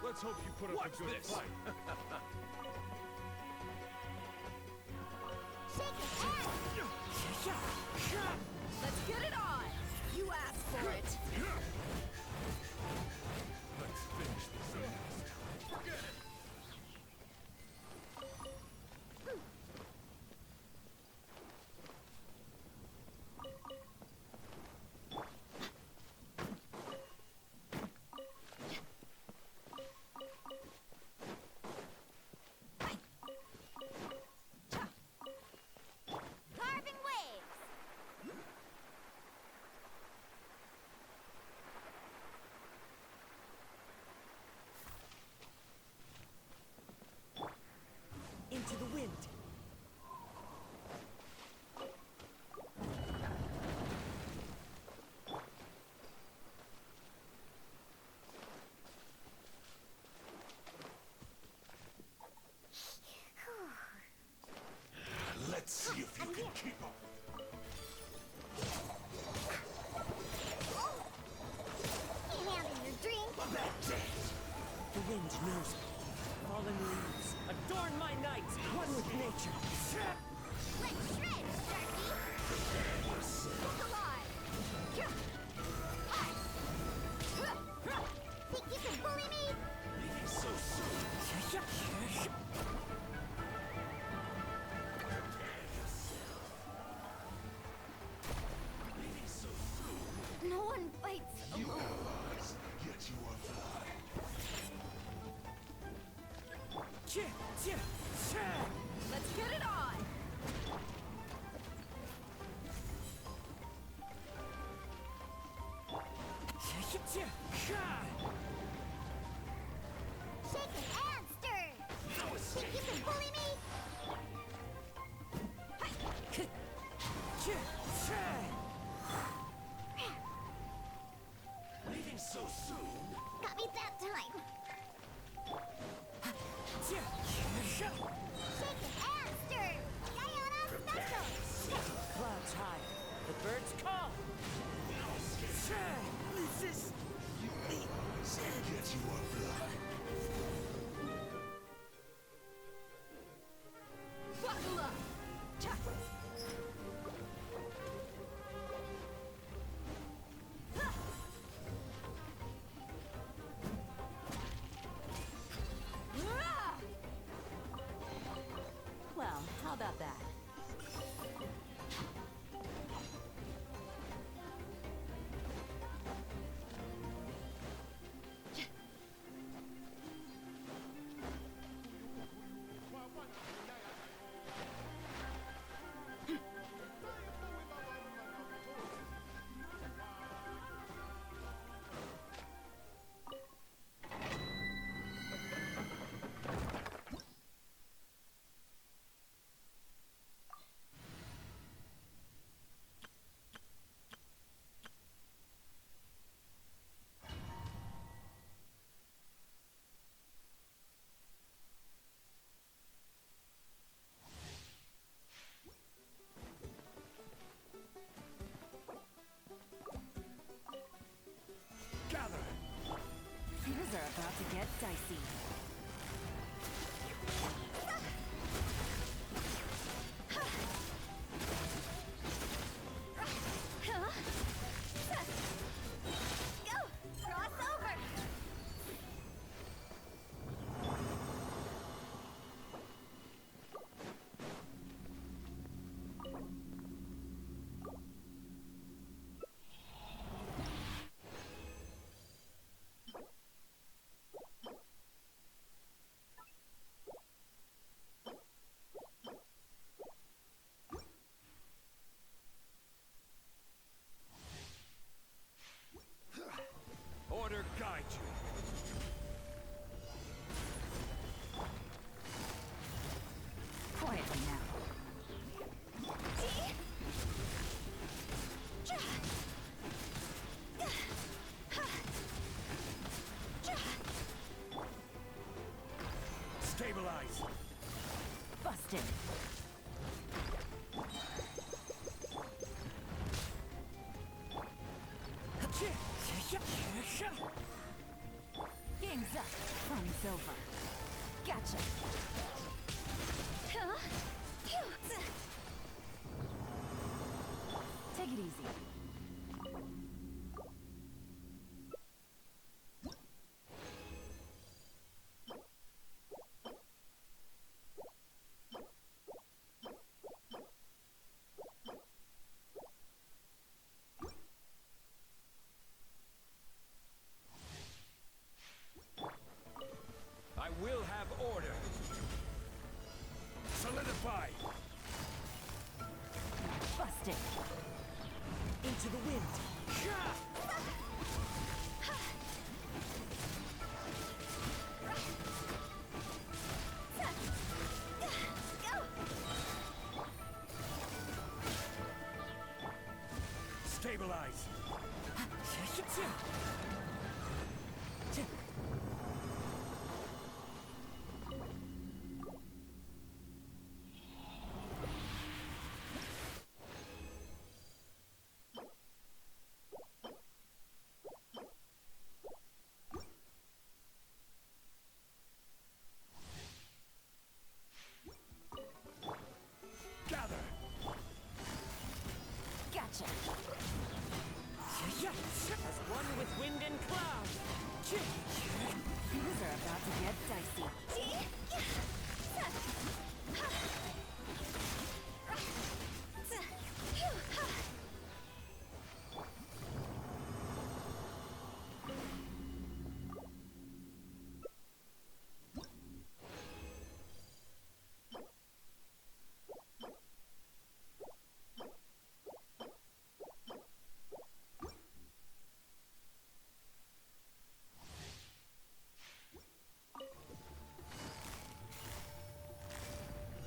Let's hope you put up a good fight. Shake it and... Let's get it on! You asked for it! Let's finish this fast. Forget it. Carving waves! Into the wind. Let's see if you can keep up. You having your drink? The wind knows me. Fallen leaves. Adorn my night. One with nature. Let's shred, Sharky! Look alive! Think you can bully me? Leaving so soon. Leaving so soon. No one fights You alone. have eyes, yet you are blind. Let's get it on! Shake it and stir! Think you can bully me? Leaving so soon. Got me that time! Shake it and stir! Diana special! Clouds high. The birds call. Resist. Yet you are blind. Buckle up! Well, how about that? get dicey. Go! Cross over! Order guide you. Quietly now. Stabilize. Busted. Game's up. Fun's over. Gotcha. Take it easy. I will have order. Solidify. Busted. Into the wind. Stabilize. Gather. Gotcha. As one with wind and cloud. Things are about to get dicey.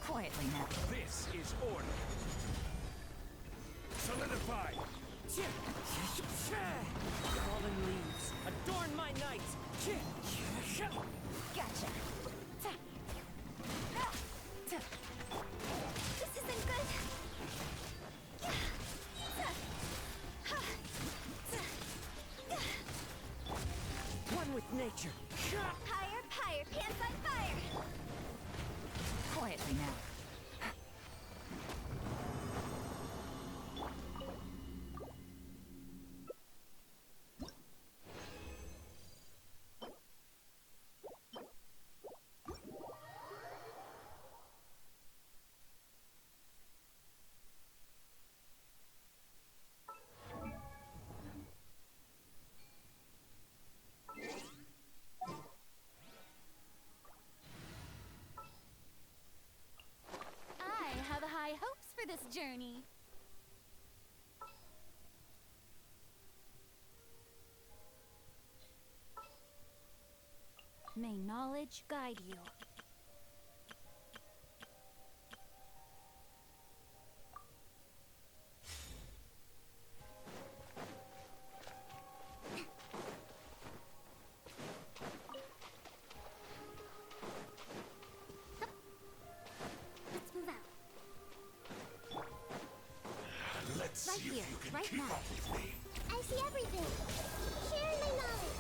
Quietly now. This is order. Solidify. Fallen leaves, adorn my night. Gotcha. This isn't good. One with nature. Higher, higher, pants on fire. Quietly now. I have high hopes for this journey. May knowledge guide you. Let's move out. Let's Right see if here, you can right keep now. up with me. I see everything. Share my knowledge.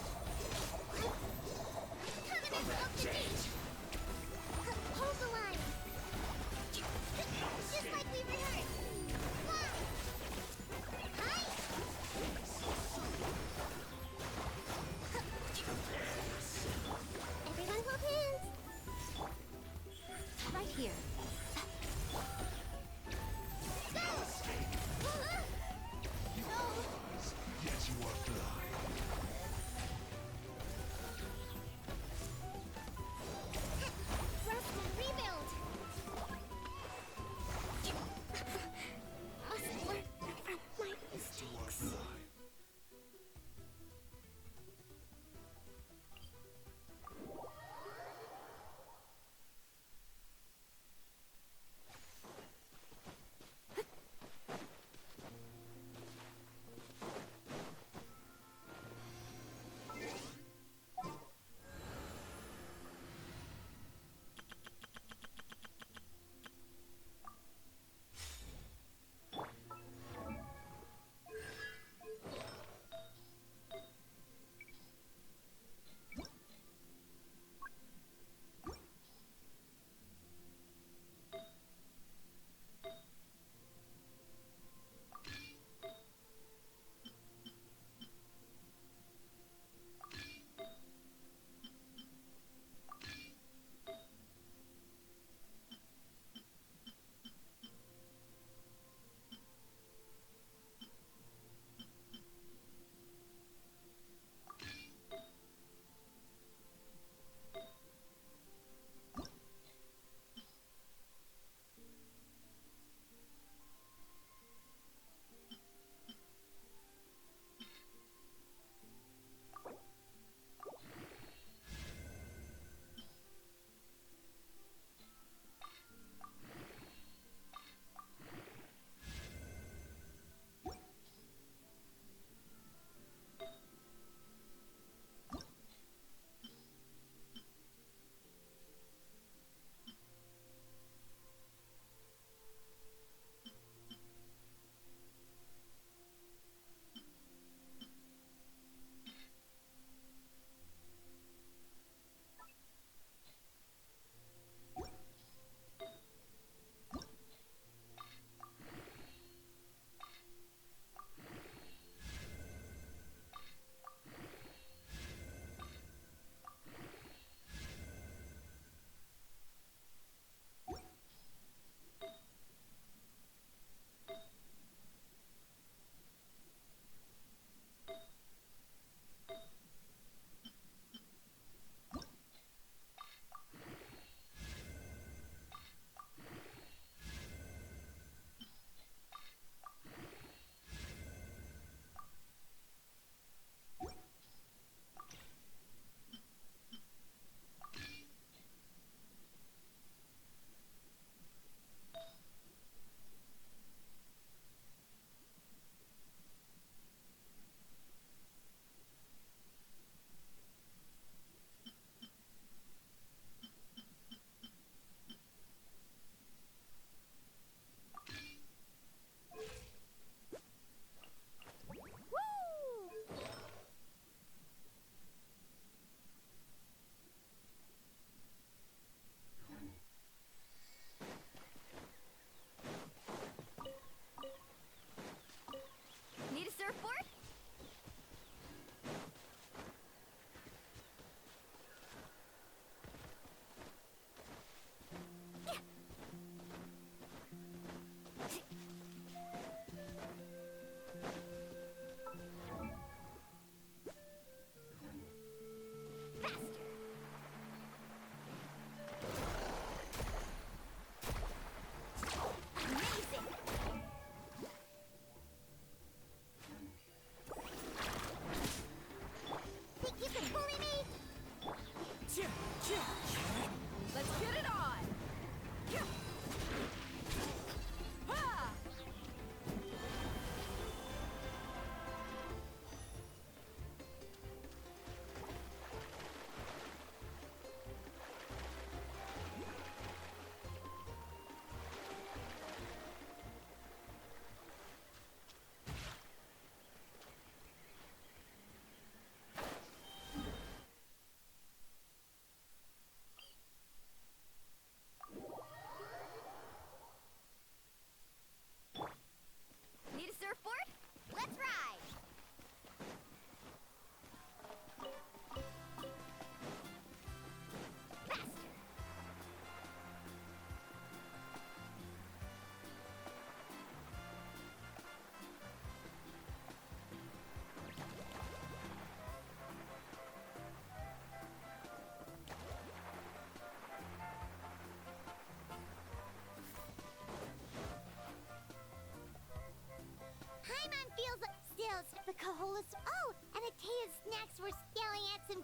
Kaholas. Oh, and Atea's snacks were yelling at some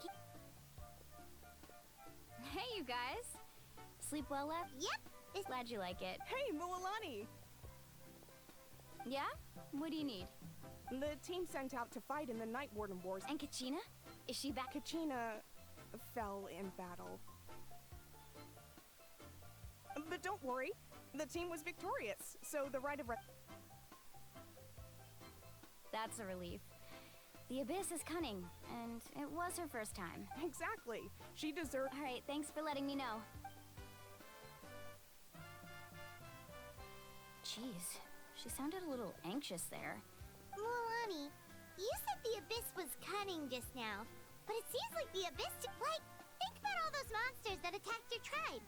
Hey, you guys. Sleep well, Lev? Yep. Glad you like it. Hey, Mualani! Yeah? What do you need? The team sent out to fight in the Night Warden Wars. And Kachina? Is she back? Kachina fell in battle. But don't worry, the team was victorious, so the right of That's a relief. The Abyss is cunning, and it was her first time. Exactly. She deserved. All right, thanks for letting me know. Jeez, she sounded a little anxious there. Mualani, you said the Abyss was cunning just now, but it seems like the Abyss think about all those monsters that attacked your tribe.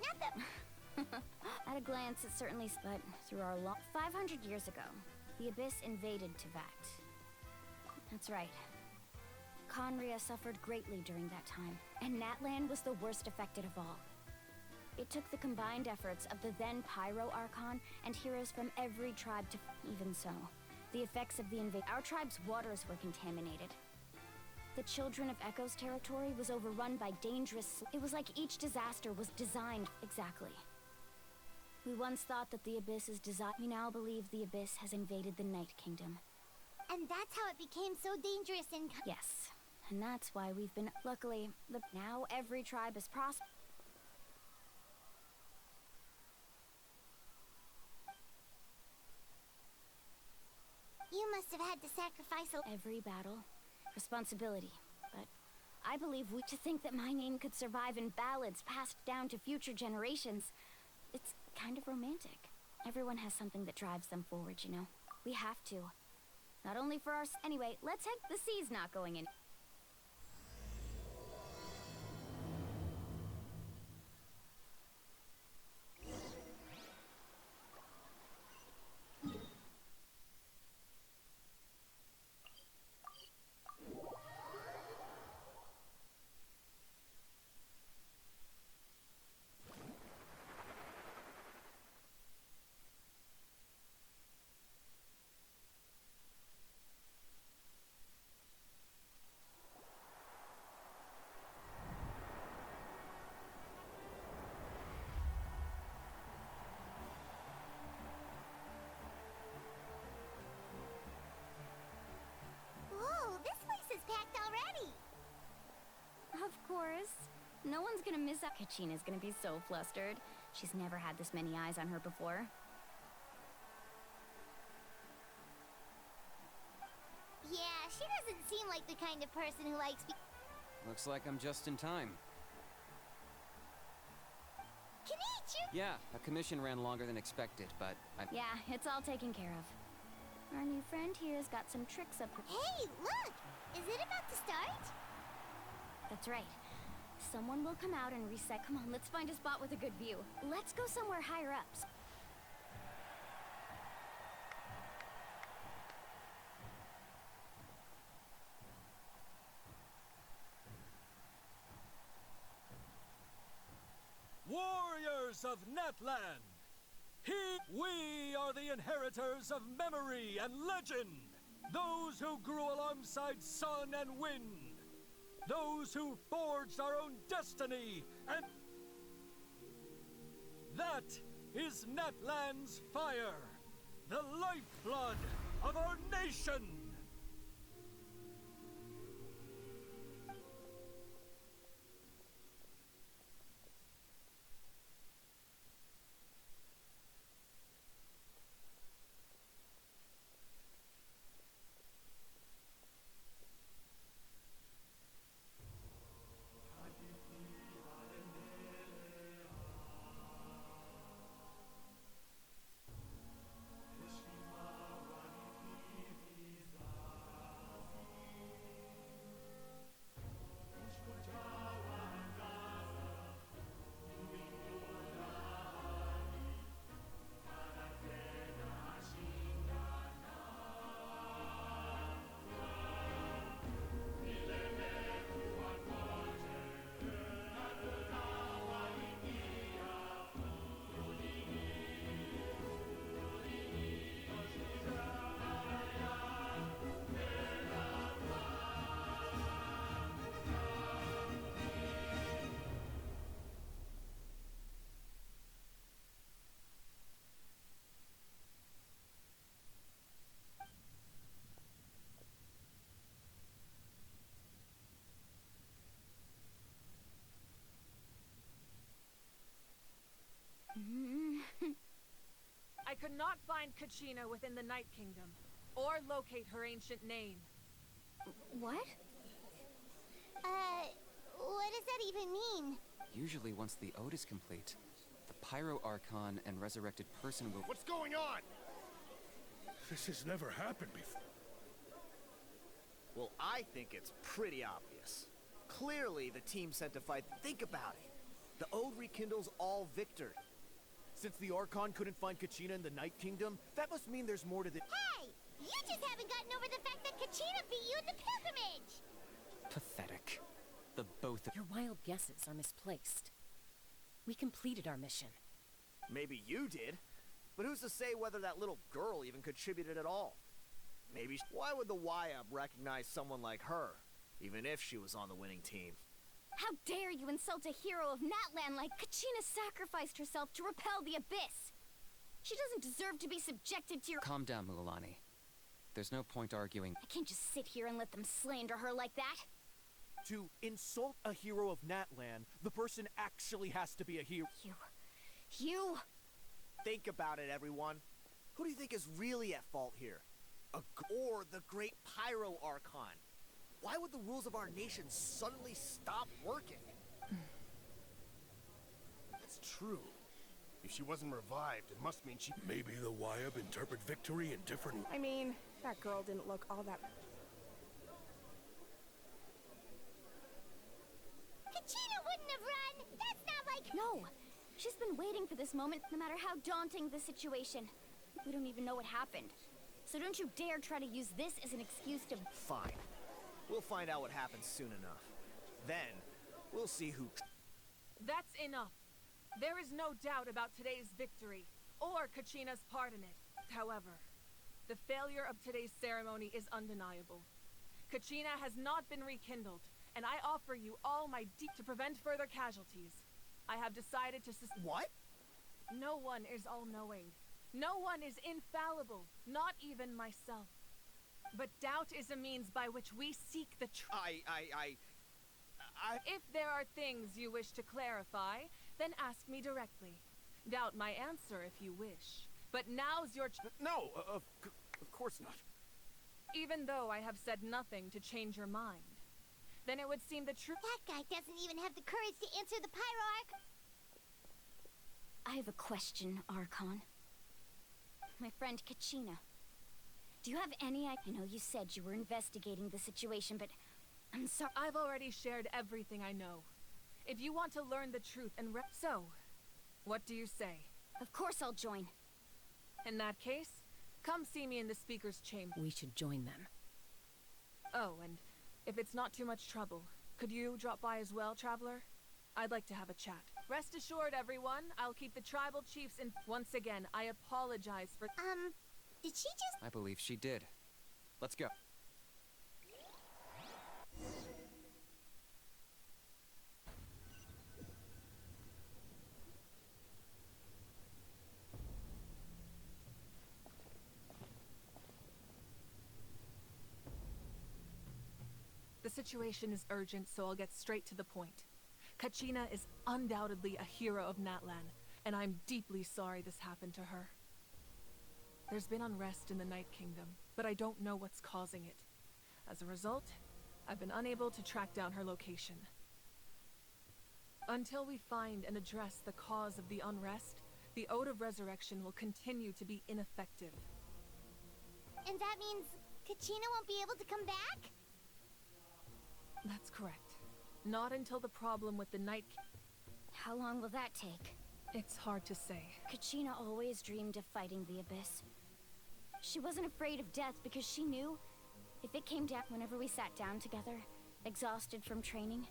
Not that... At a glance, it certainly... But through our 500 years ago, the Abyss invaded Teyvat. That's right. Conria suffered greatly during that time, and Natlan was the worst affected of all. It took the combined efforts of the then Pyro Archon and heroes from every tribe to... Even so, the effects of the invasion... Our tribe's waters were contaminated. The Children of Echo's territory was overrun by dangerous... It was like each disaster was designed... Exactly. We once thought that the Abyss is designed... We now believe the Abyss has invaded the Night Kingdom. And that's how it became so dangerous and... Yes, and that's why we've been... Luckily, now every tribe is prosperous. You must have had to sacrifice Every battle, responsibility. But I believe to think that my name could survive in ballads passed down to future generations. It's kind of romantic. Everyone has something that drives them forward, you know? We have to. Not only for our... Anyway, let's head... The sea's not going in. Whoa, this place is packed already! Of course. No one's gonna miss out. Kachina's gonna be so flustered. She's never had this many eyes on her before. Yeah, she doesn't seem like the kind of person who likes... Looks like I'm just in time. Konnichiwa! Yeah, a commission ran longer than expected, but Yeah, it's all taken care of. Our new friend here's got some tricks up her... Hey, look! Is it about to start? That's right. Someone will come out and reset. Come on, let's find a spot with a good view. Let's go somewhere higher up. Warriors of Natlan! We are the inheritors of memory and legend! Those who grew alongside sun and wind! Those who forged our own destiny and... That is Natlan's fire! The lifeblood of our nation! could not find Kachina within the Night Kingdom, or locate her ancient name. What? What does that even mean? Usually once the ode is complete, the Pyro Archon and resurrected person will— What's going on? This has never happened before. Well, I think it's pretty obvious. Clearly, the team sent to fight. Think about it. The ode rekindles all victory. Since the Archon couldn't find Kachina in the Night Kingdom, that must mean there's more to the— Hey! You just haven't gotten over the fact that Kachina beat you in the pilgrimage! pathetic. The both of— Your wild guesses are misplaced. We completed our mission. Maybe you did, but who's to say whether that little girl even contributed at all? Maybe— Why would the YUB recognize someone like her, even if she was on the winning team? How dare you insult a hero of Natlan like Kachina sacrificed herself to repel the Abyss! She doesn't deserve to be subjected to your— Calm down, Mualani. There's no point arguing. I can't just sit here and let them slander her like that. To insult a hero of Natlan, the person actually has to be a hero. You... Think about it, everyone. Who do you think is really at fault here? Or the great Pyro Archon? Why would the rules of our nation suddenly stop working? It's true. If she wasn't revived, it must mean she— Maybe the YUB interpret victory in different— I mean, that girl didn't look all that... Kachina wouldn't have run! That's not like— No! She's been waiting for this moment, no matter how daunting the situation. We don't even know what happened. So don't you dare try to use this as an excuse to— Fine. We'll find out what happens soon enough. Then, we'll see who— That's enough. There is no doubt about today's victory, or Kachina's part in it. However, the failure of today's ceremony is undeniable. Kachina has not been rekindled, and I offer you all my to prevent further casualties. I have decided to What? No one is all-knowing. No one is infallible, not even myself. But doubt is a means by which we seek the truth. If there are things you wish to clarify, then ask me directly. Doubt my answer if you wish. But now's your No, of course not. Even though I have said nothing to change your mind, then it would seem the truth— That guy doesn't even have the courage to answer the Pyro Archon. I have a question, Archon. My friend Kachina. Do you have any— I know you said you were investigating the situation, but I'm sorry— I've already shared everything I know. If you want to learn the truth and So, what do you say? Of course I'll join. In that case, come see me in the speaker's chamber. We should join them. Oh, and if it's not too much trouble, could you drop by as well, Traveler? I'd like to have a chat. Rest assured, everyone, I'll keep the tribal chiefs in— Once again, I apologize for— Did she just— I believe she did. Let's go. The situation is urgent, so I'll get straight to the point. Kachina is undoubtedly a hero of Natlan, and I'm deeply sorry this happened to her. There's been unrest in the Night Kingdom, but I don't know what's causing it. As a result, I've been unable to track down her location. Until we find and address the cause of the unrest, the Ode of Resurrection will continue to be ineffective. And that means Kachina won't be able to come back? That's correct. Not until the problem with the Night How long will that take? It's hard to say. Kachina always dreamed of fighting the Abyss. She wasn't afraid of death because she knew if it came down whenever we sat down together, exhausted from training,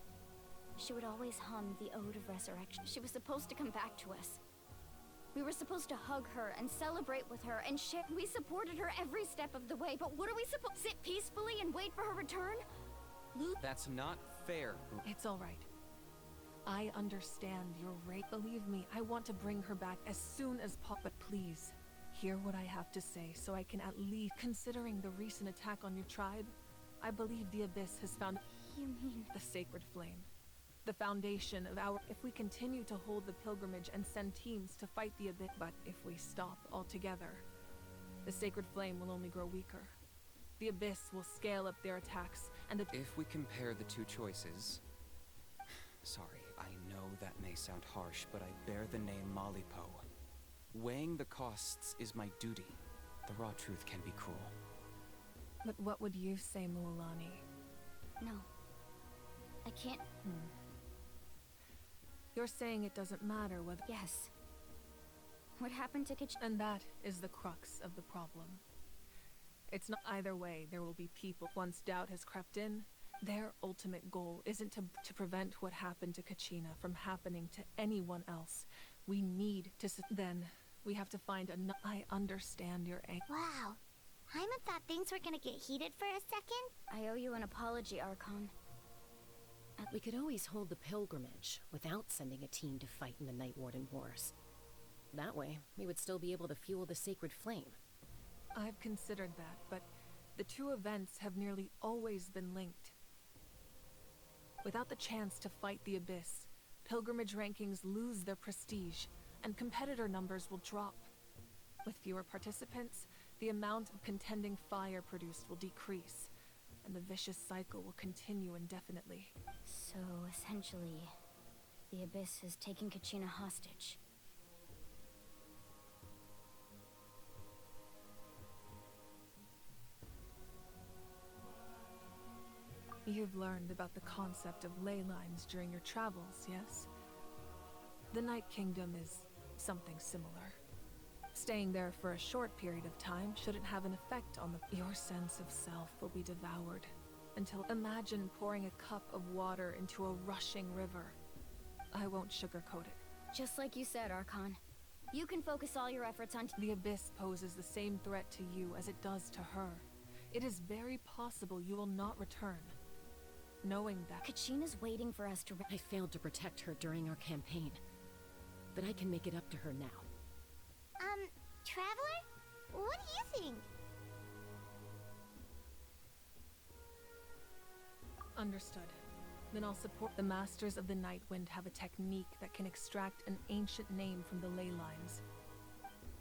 she would always hum the Ode of Resurrection. She was supposed to come back to us. We were supposed to hug her and celebrate with her and share. We supported her every step of the way, but what are we supposed to sit peacefully and wait for her return? That's not fair. It's all right. I understand your rage. Believe me, I want to bring her back as soon as possible. But please, hear what I have to say so I can at least— Considering the recent attack on your tribe, I believe the Abyss has found— You mean— the sacred flame. the foundation of our... If we continue to hold the pilgrimage and send teams to fight the Abyss, but if we stop altogether, the Sacred Flame will only grow weaker. The Abyss will scale up their attacks, and the... If we compare the two choices... Sorry, I know that may sound harsh, but I bear the name Malipo. Weighing the costs is my duty. The raw truth can be cruel. But what would you say, Mualani? No. I can't... You're saying it doesn't matter whether... Yes. What happened to Kach... And that is the crux of the problem. It's not either way. There will be people, once doubt has crept in, their ultimate goal isn't to prevent what happened to Kachina from happening to anyone else. We need to... Then, we have to find a... I understand your anger. Wow. Hyman thought things were gonna get heated for a second. I owe you an apology, Archon. We could always hold the pilgrimage without sending a team to fight in the Night Warden Wars. That way, we would still be able to fuel the Sacred Flame. I've considered that, but the two events have nearly always been linked. Without the chance to fight the Abyss, pilgrimage rankings lose their prestige, and competitor numbers will drop. With fewer participants, the amount of contending fire produced will decrease, and the vicious cycle will continue indefinitely. So, essentially, the Abyss is taking Kachina hostage. You've learned about the concept of ley lines during your travels, yes? The Night Kingdom is something similar. Staying there for a short period of time shouldn't have an effect on your sense of self will be devoured. Until imagine pouring a cup of water into a rushing river. I won't sugarcoat it. Just like you said, Archon. You can focus all your efforts on... The Abyss poses the same threat to you as it does to her. It is very possible you will not return. Knowing that... Kachina's waiting for us to... I failed to protect her during our campaign. But I can make it up to her now. Traveler? What do you think? Understood. Then I'll support the Masters of the Nightwind have a technique that can extract an ancient name from the ley lines.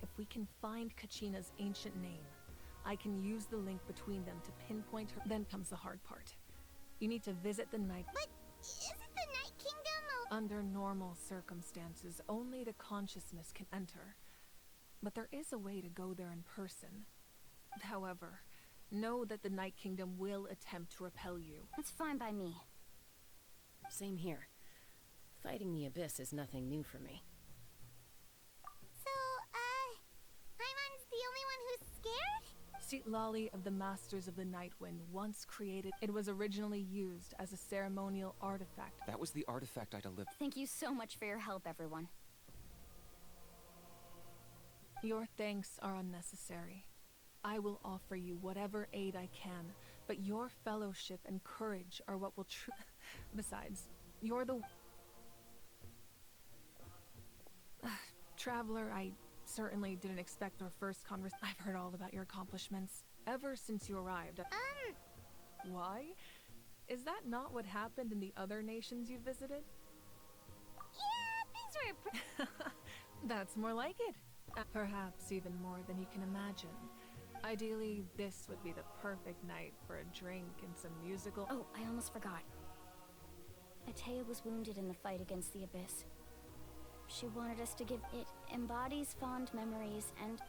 If we can find Kachina's ancient name, I can use the link between them to pinpoint her. Then comes the hard part. You need to visit the Night... But isn't the Night Kingdom a... Under normal circumstances, only the consciousness can enter. But there is a way to go there in person. However, know that the Night Kingdom will attempt to repel you. That's fine by me. Same here. Fighting the Abyss is nothing new for me. So, Hyman's the only one who's scared? Seat Lolly of the Masters of the Nightwind once created. It was originally used as a ceremonial artifact. That was the artifact I delivered. Thank you so much for your help, everyone. Your thanks are unnecessary. I will offer you whatever aid I can, but your fellowship and courage are what will Besides, you're the... Traveler, I certainly didn't expect our first conversation. I've heard all about your accomplishments ever since you arrived. Why? Is that not what happened in the other nations you visited? Yeah, things were... That's more like it. Perhaps even more than you can imagine. Ideally, this would be the perfect night for a drink and some musical... Oh, I almost forgot. Atea was wounded in the fight against the Abyss. She wanted us to give it embodies fond memories and...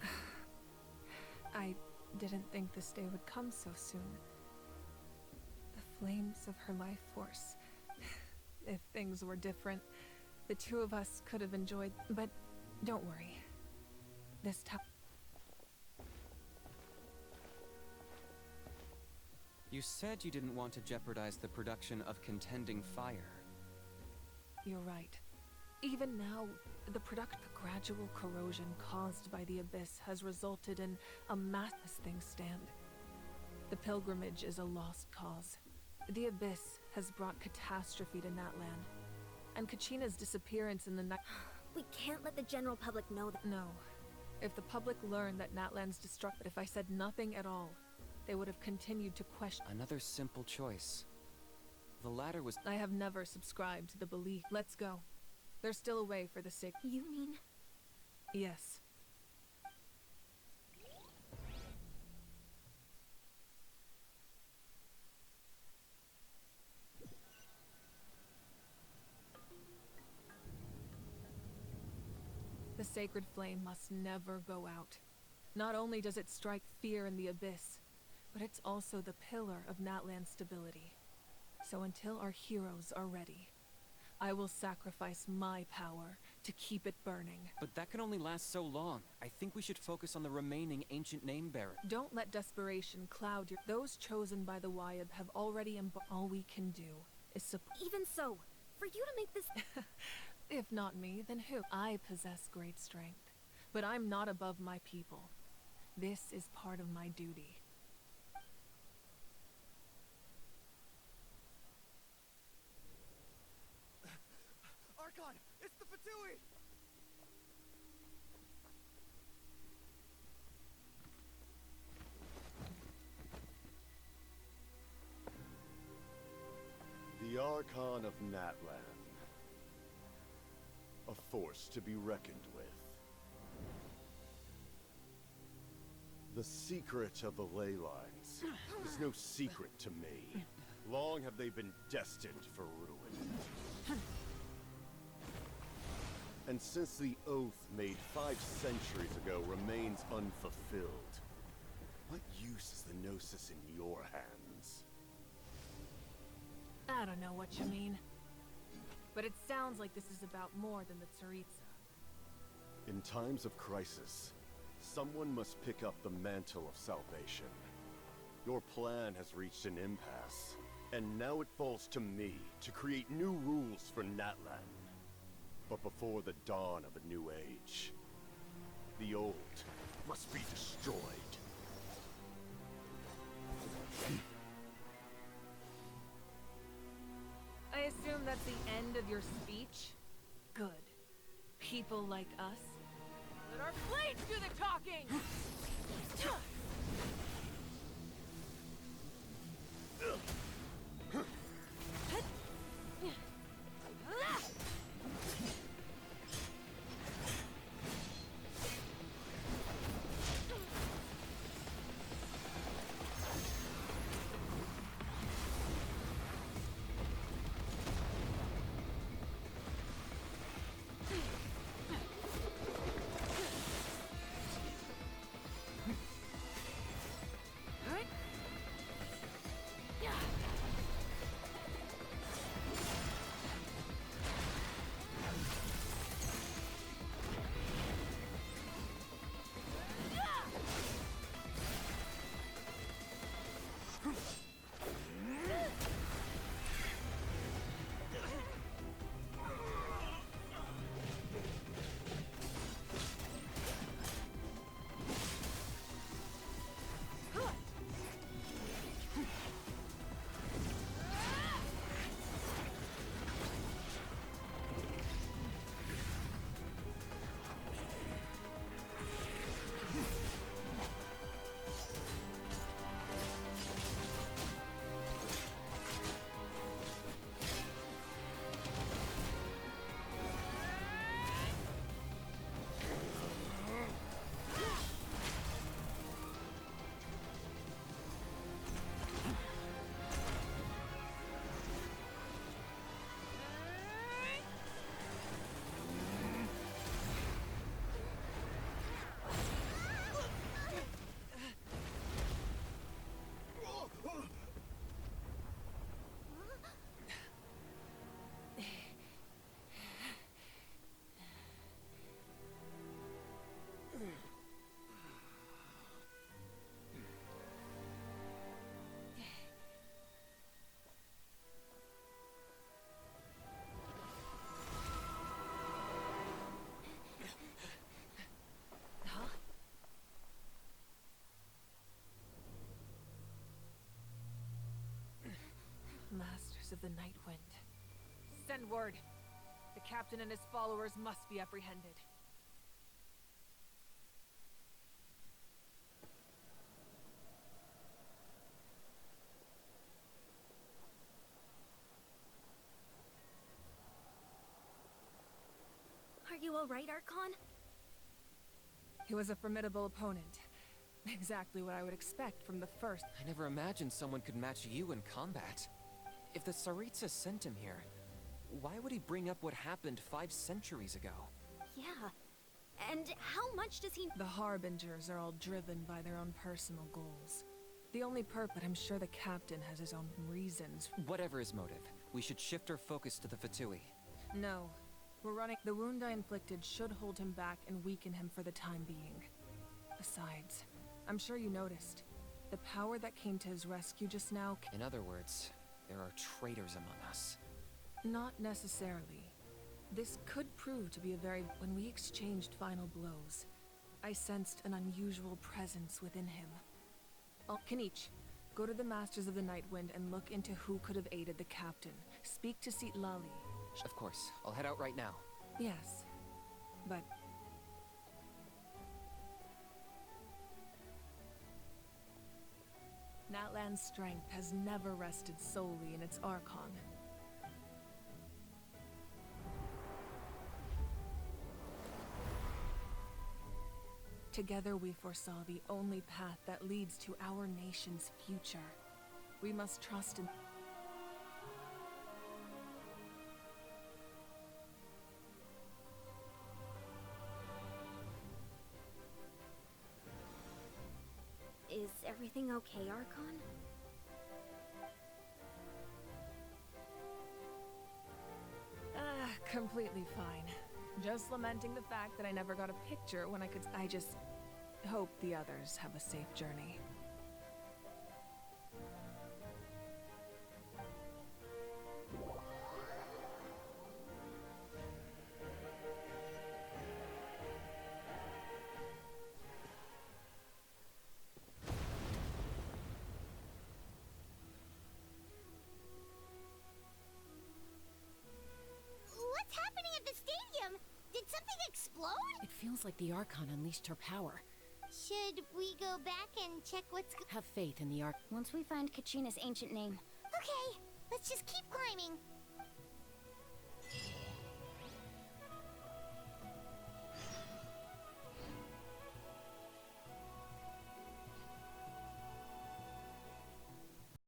I didn't think this day would come so soon. The flames of her life force. If things were different, the two of us could have enjoyed... But don't worry. This time... You said you didn't want to jeopardize the production of contending fire. You're right. Even now, the gradual corrosion caused by the Abyss has resulted in a mass as things stand. The pilgrimage is a lost cause. The Abyss has brought catastrophe to Natlan, and Kachina's disappearance in the night... We can't let the general public know that... No. If the public learned that Natlan's destructive, if I said nothing at all, they would have continued to question... Another simple choice. The latter was... I have never subscribed to the belief. Let's go. There's still a way for the sake. You mean? Yes. The sacred flame must never go out. Not only does it strike fear in the abyss, but it's also the pillar of Natlan's stability. So until our heroes are ready, I will sacrifice my power to keep it burning. But that can only last so long. I think we should focus on the remaining ancient name bearer. Don't let desperation cloud your... Those chosen by the Wyab have already all we can do is support... Even so, for you to make this... If not me, then who? I possess great strength, but I'm not above my people. This is part of my duty. Archon, it's the Fatui! The Archon of Natlan. A force to be reckoned with. The secret of the ley lines is no secret to me. Long have they been destined for ruin. And since the oath made 5 centuries ago remains unfulfilled, what use is the Gnosis in your hands? I don't know what you mean. But it sounds like this is about more than the Tsaritsa. In times of crisis, someone must pick up the mantle of salvation. Your plan has reached an impasse, and now it falls to me to create new rules for Natlan. But before the dawn of a new age, the old must be destroyed. I assume that's the end of your speech? Good. People like us. Let our blades do the talking! Masters of the Night Wind. Send word. The captain and his followers must be apprehended. all right, Archon? He was a formidable opponent. Exactly what I would expect from the first. I never imagined someone could match you in combat. If the Tsaritsa sent him here, why would he bring up what happened 5 centuries ago? Yeah. And how much does he... The Harbingers are all driven by their own personal goals. The only but I'm sure the captain has his own reasons. Whatever his motive, we should shift our focus to the Fatui. No. We're running... The wound I inflicted should hold him back and weaken him for the time being. Besides, I'm sure you noticed. The power that came to his rescue just now... In other words, there are traitors among us. Not necessarily. This could prove to be a very... When we exchanged final blows, I sensed an unusual presence within him. Kanich, go to the Masters of the Nightwind and look into who could have aided the captain. Speak to Seat Lali. Of course. I'll head out right now. Yes, but... Natlan's strength has never rested solely in its Archon. Together we foresaw the only path that leads to our nation's future. We must trust in... Is everything okay, Archon? Completely fine. Just lamenting the fact that I never got a picture when I could... I just hope the others have a safe journey. What's happening at the stadium? Did something explode? It feels like the Archon unleashed her power. Should we go back and check what's... Have faith in the Arch... Once we find Kachina's ancient name. Okay, let's just keep climbing.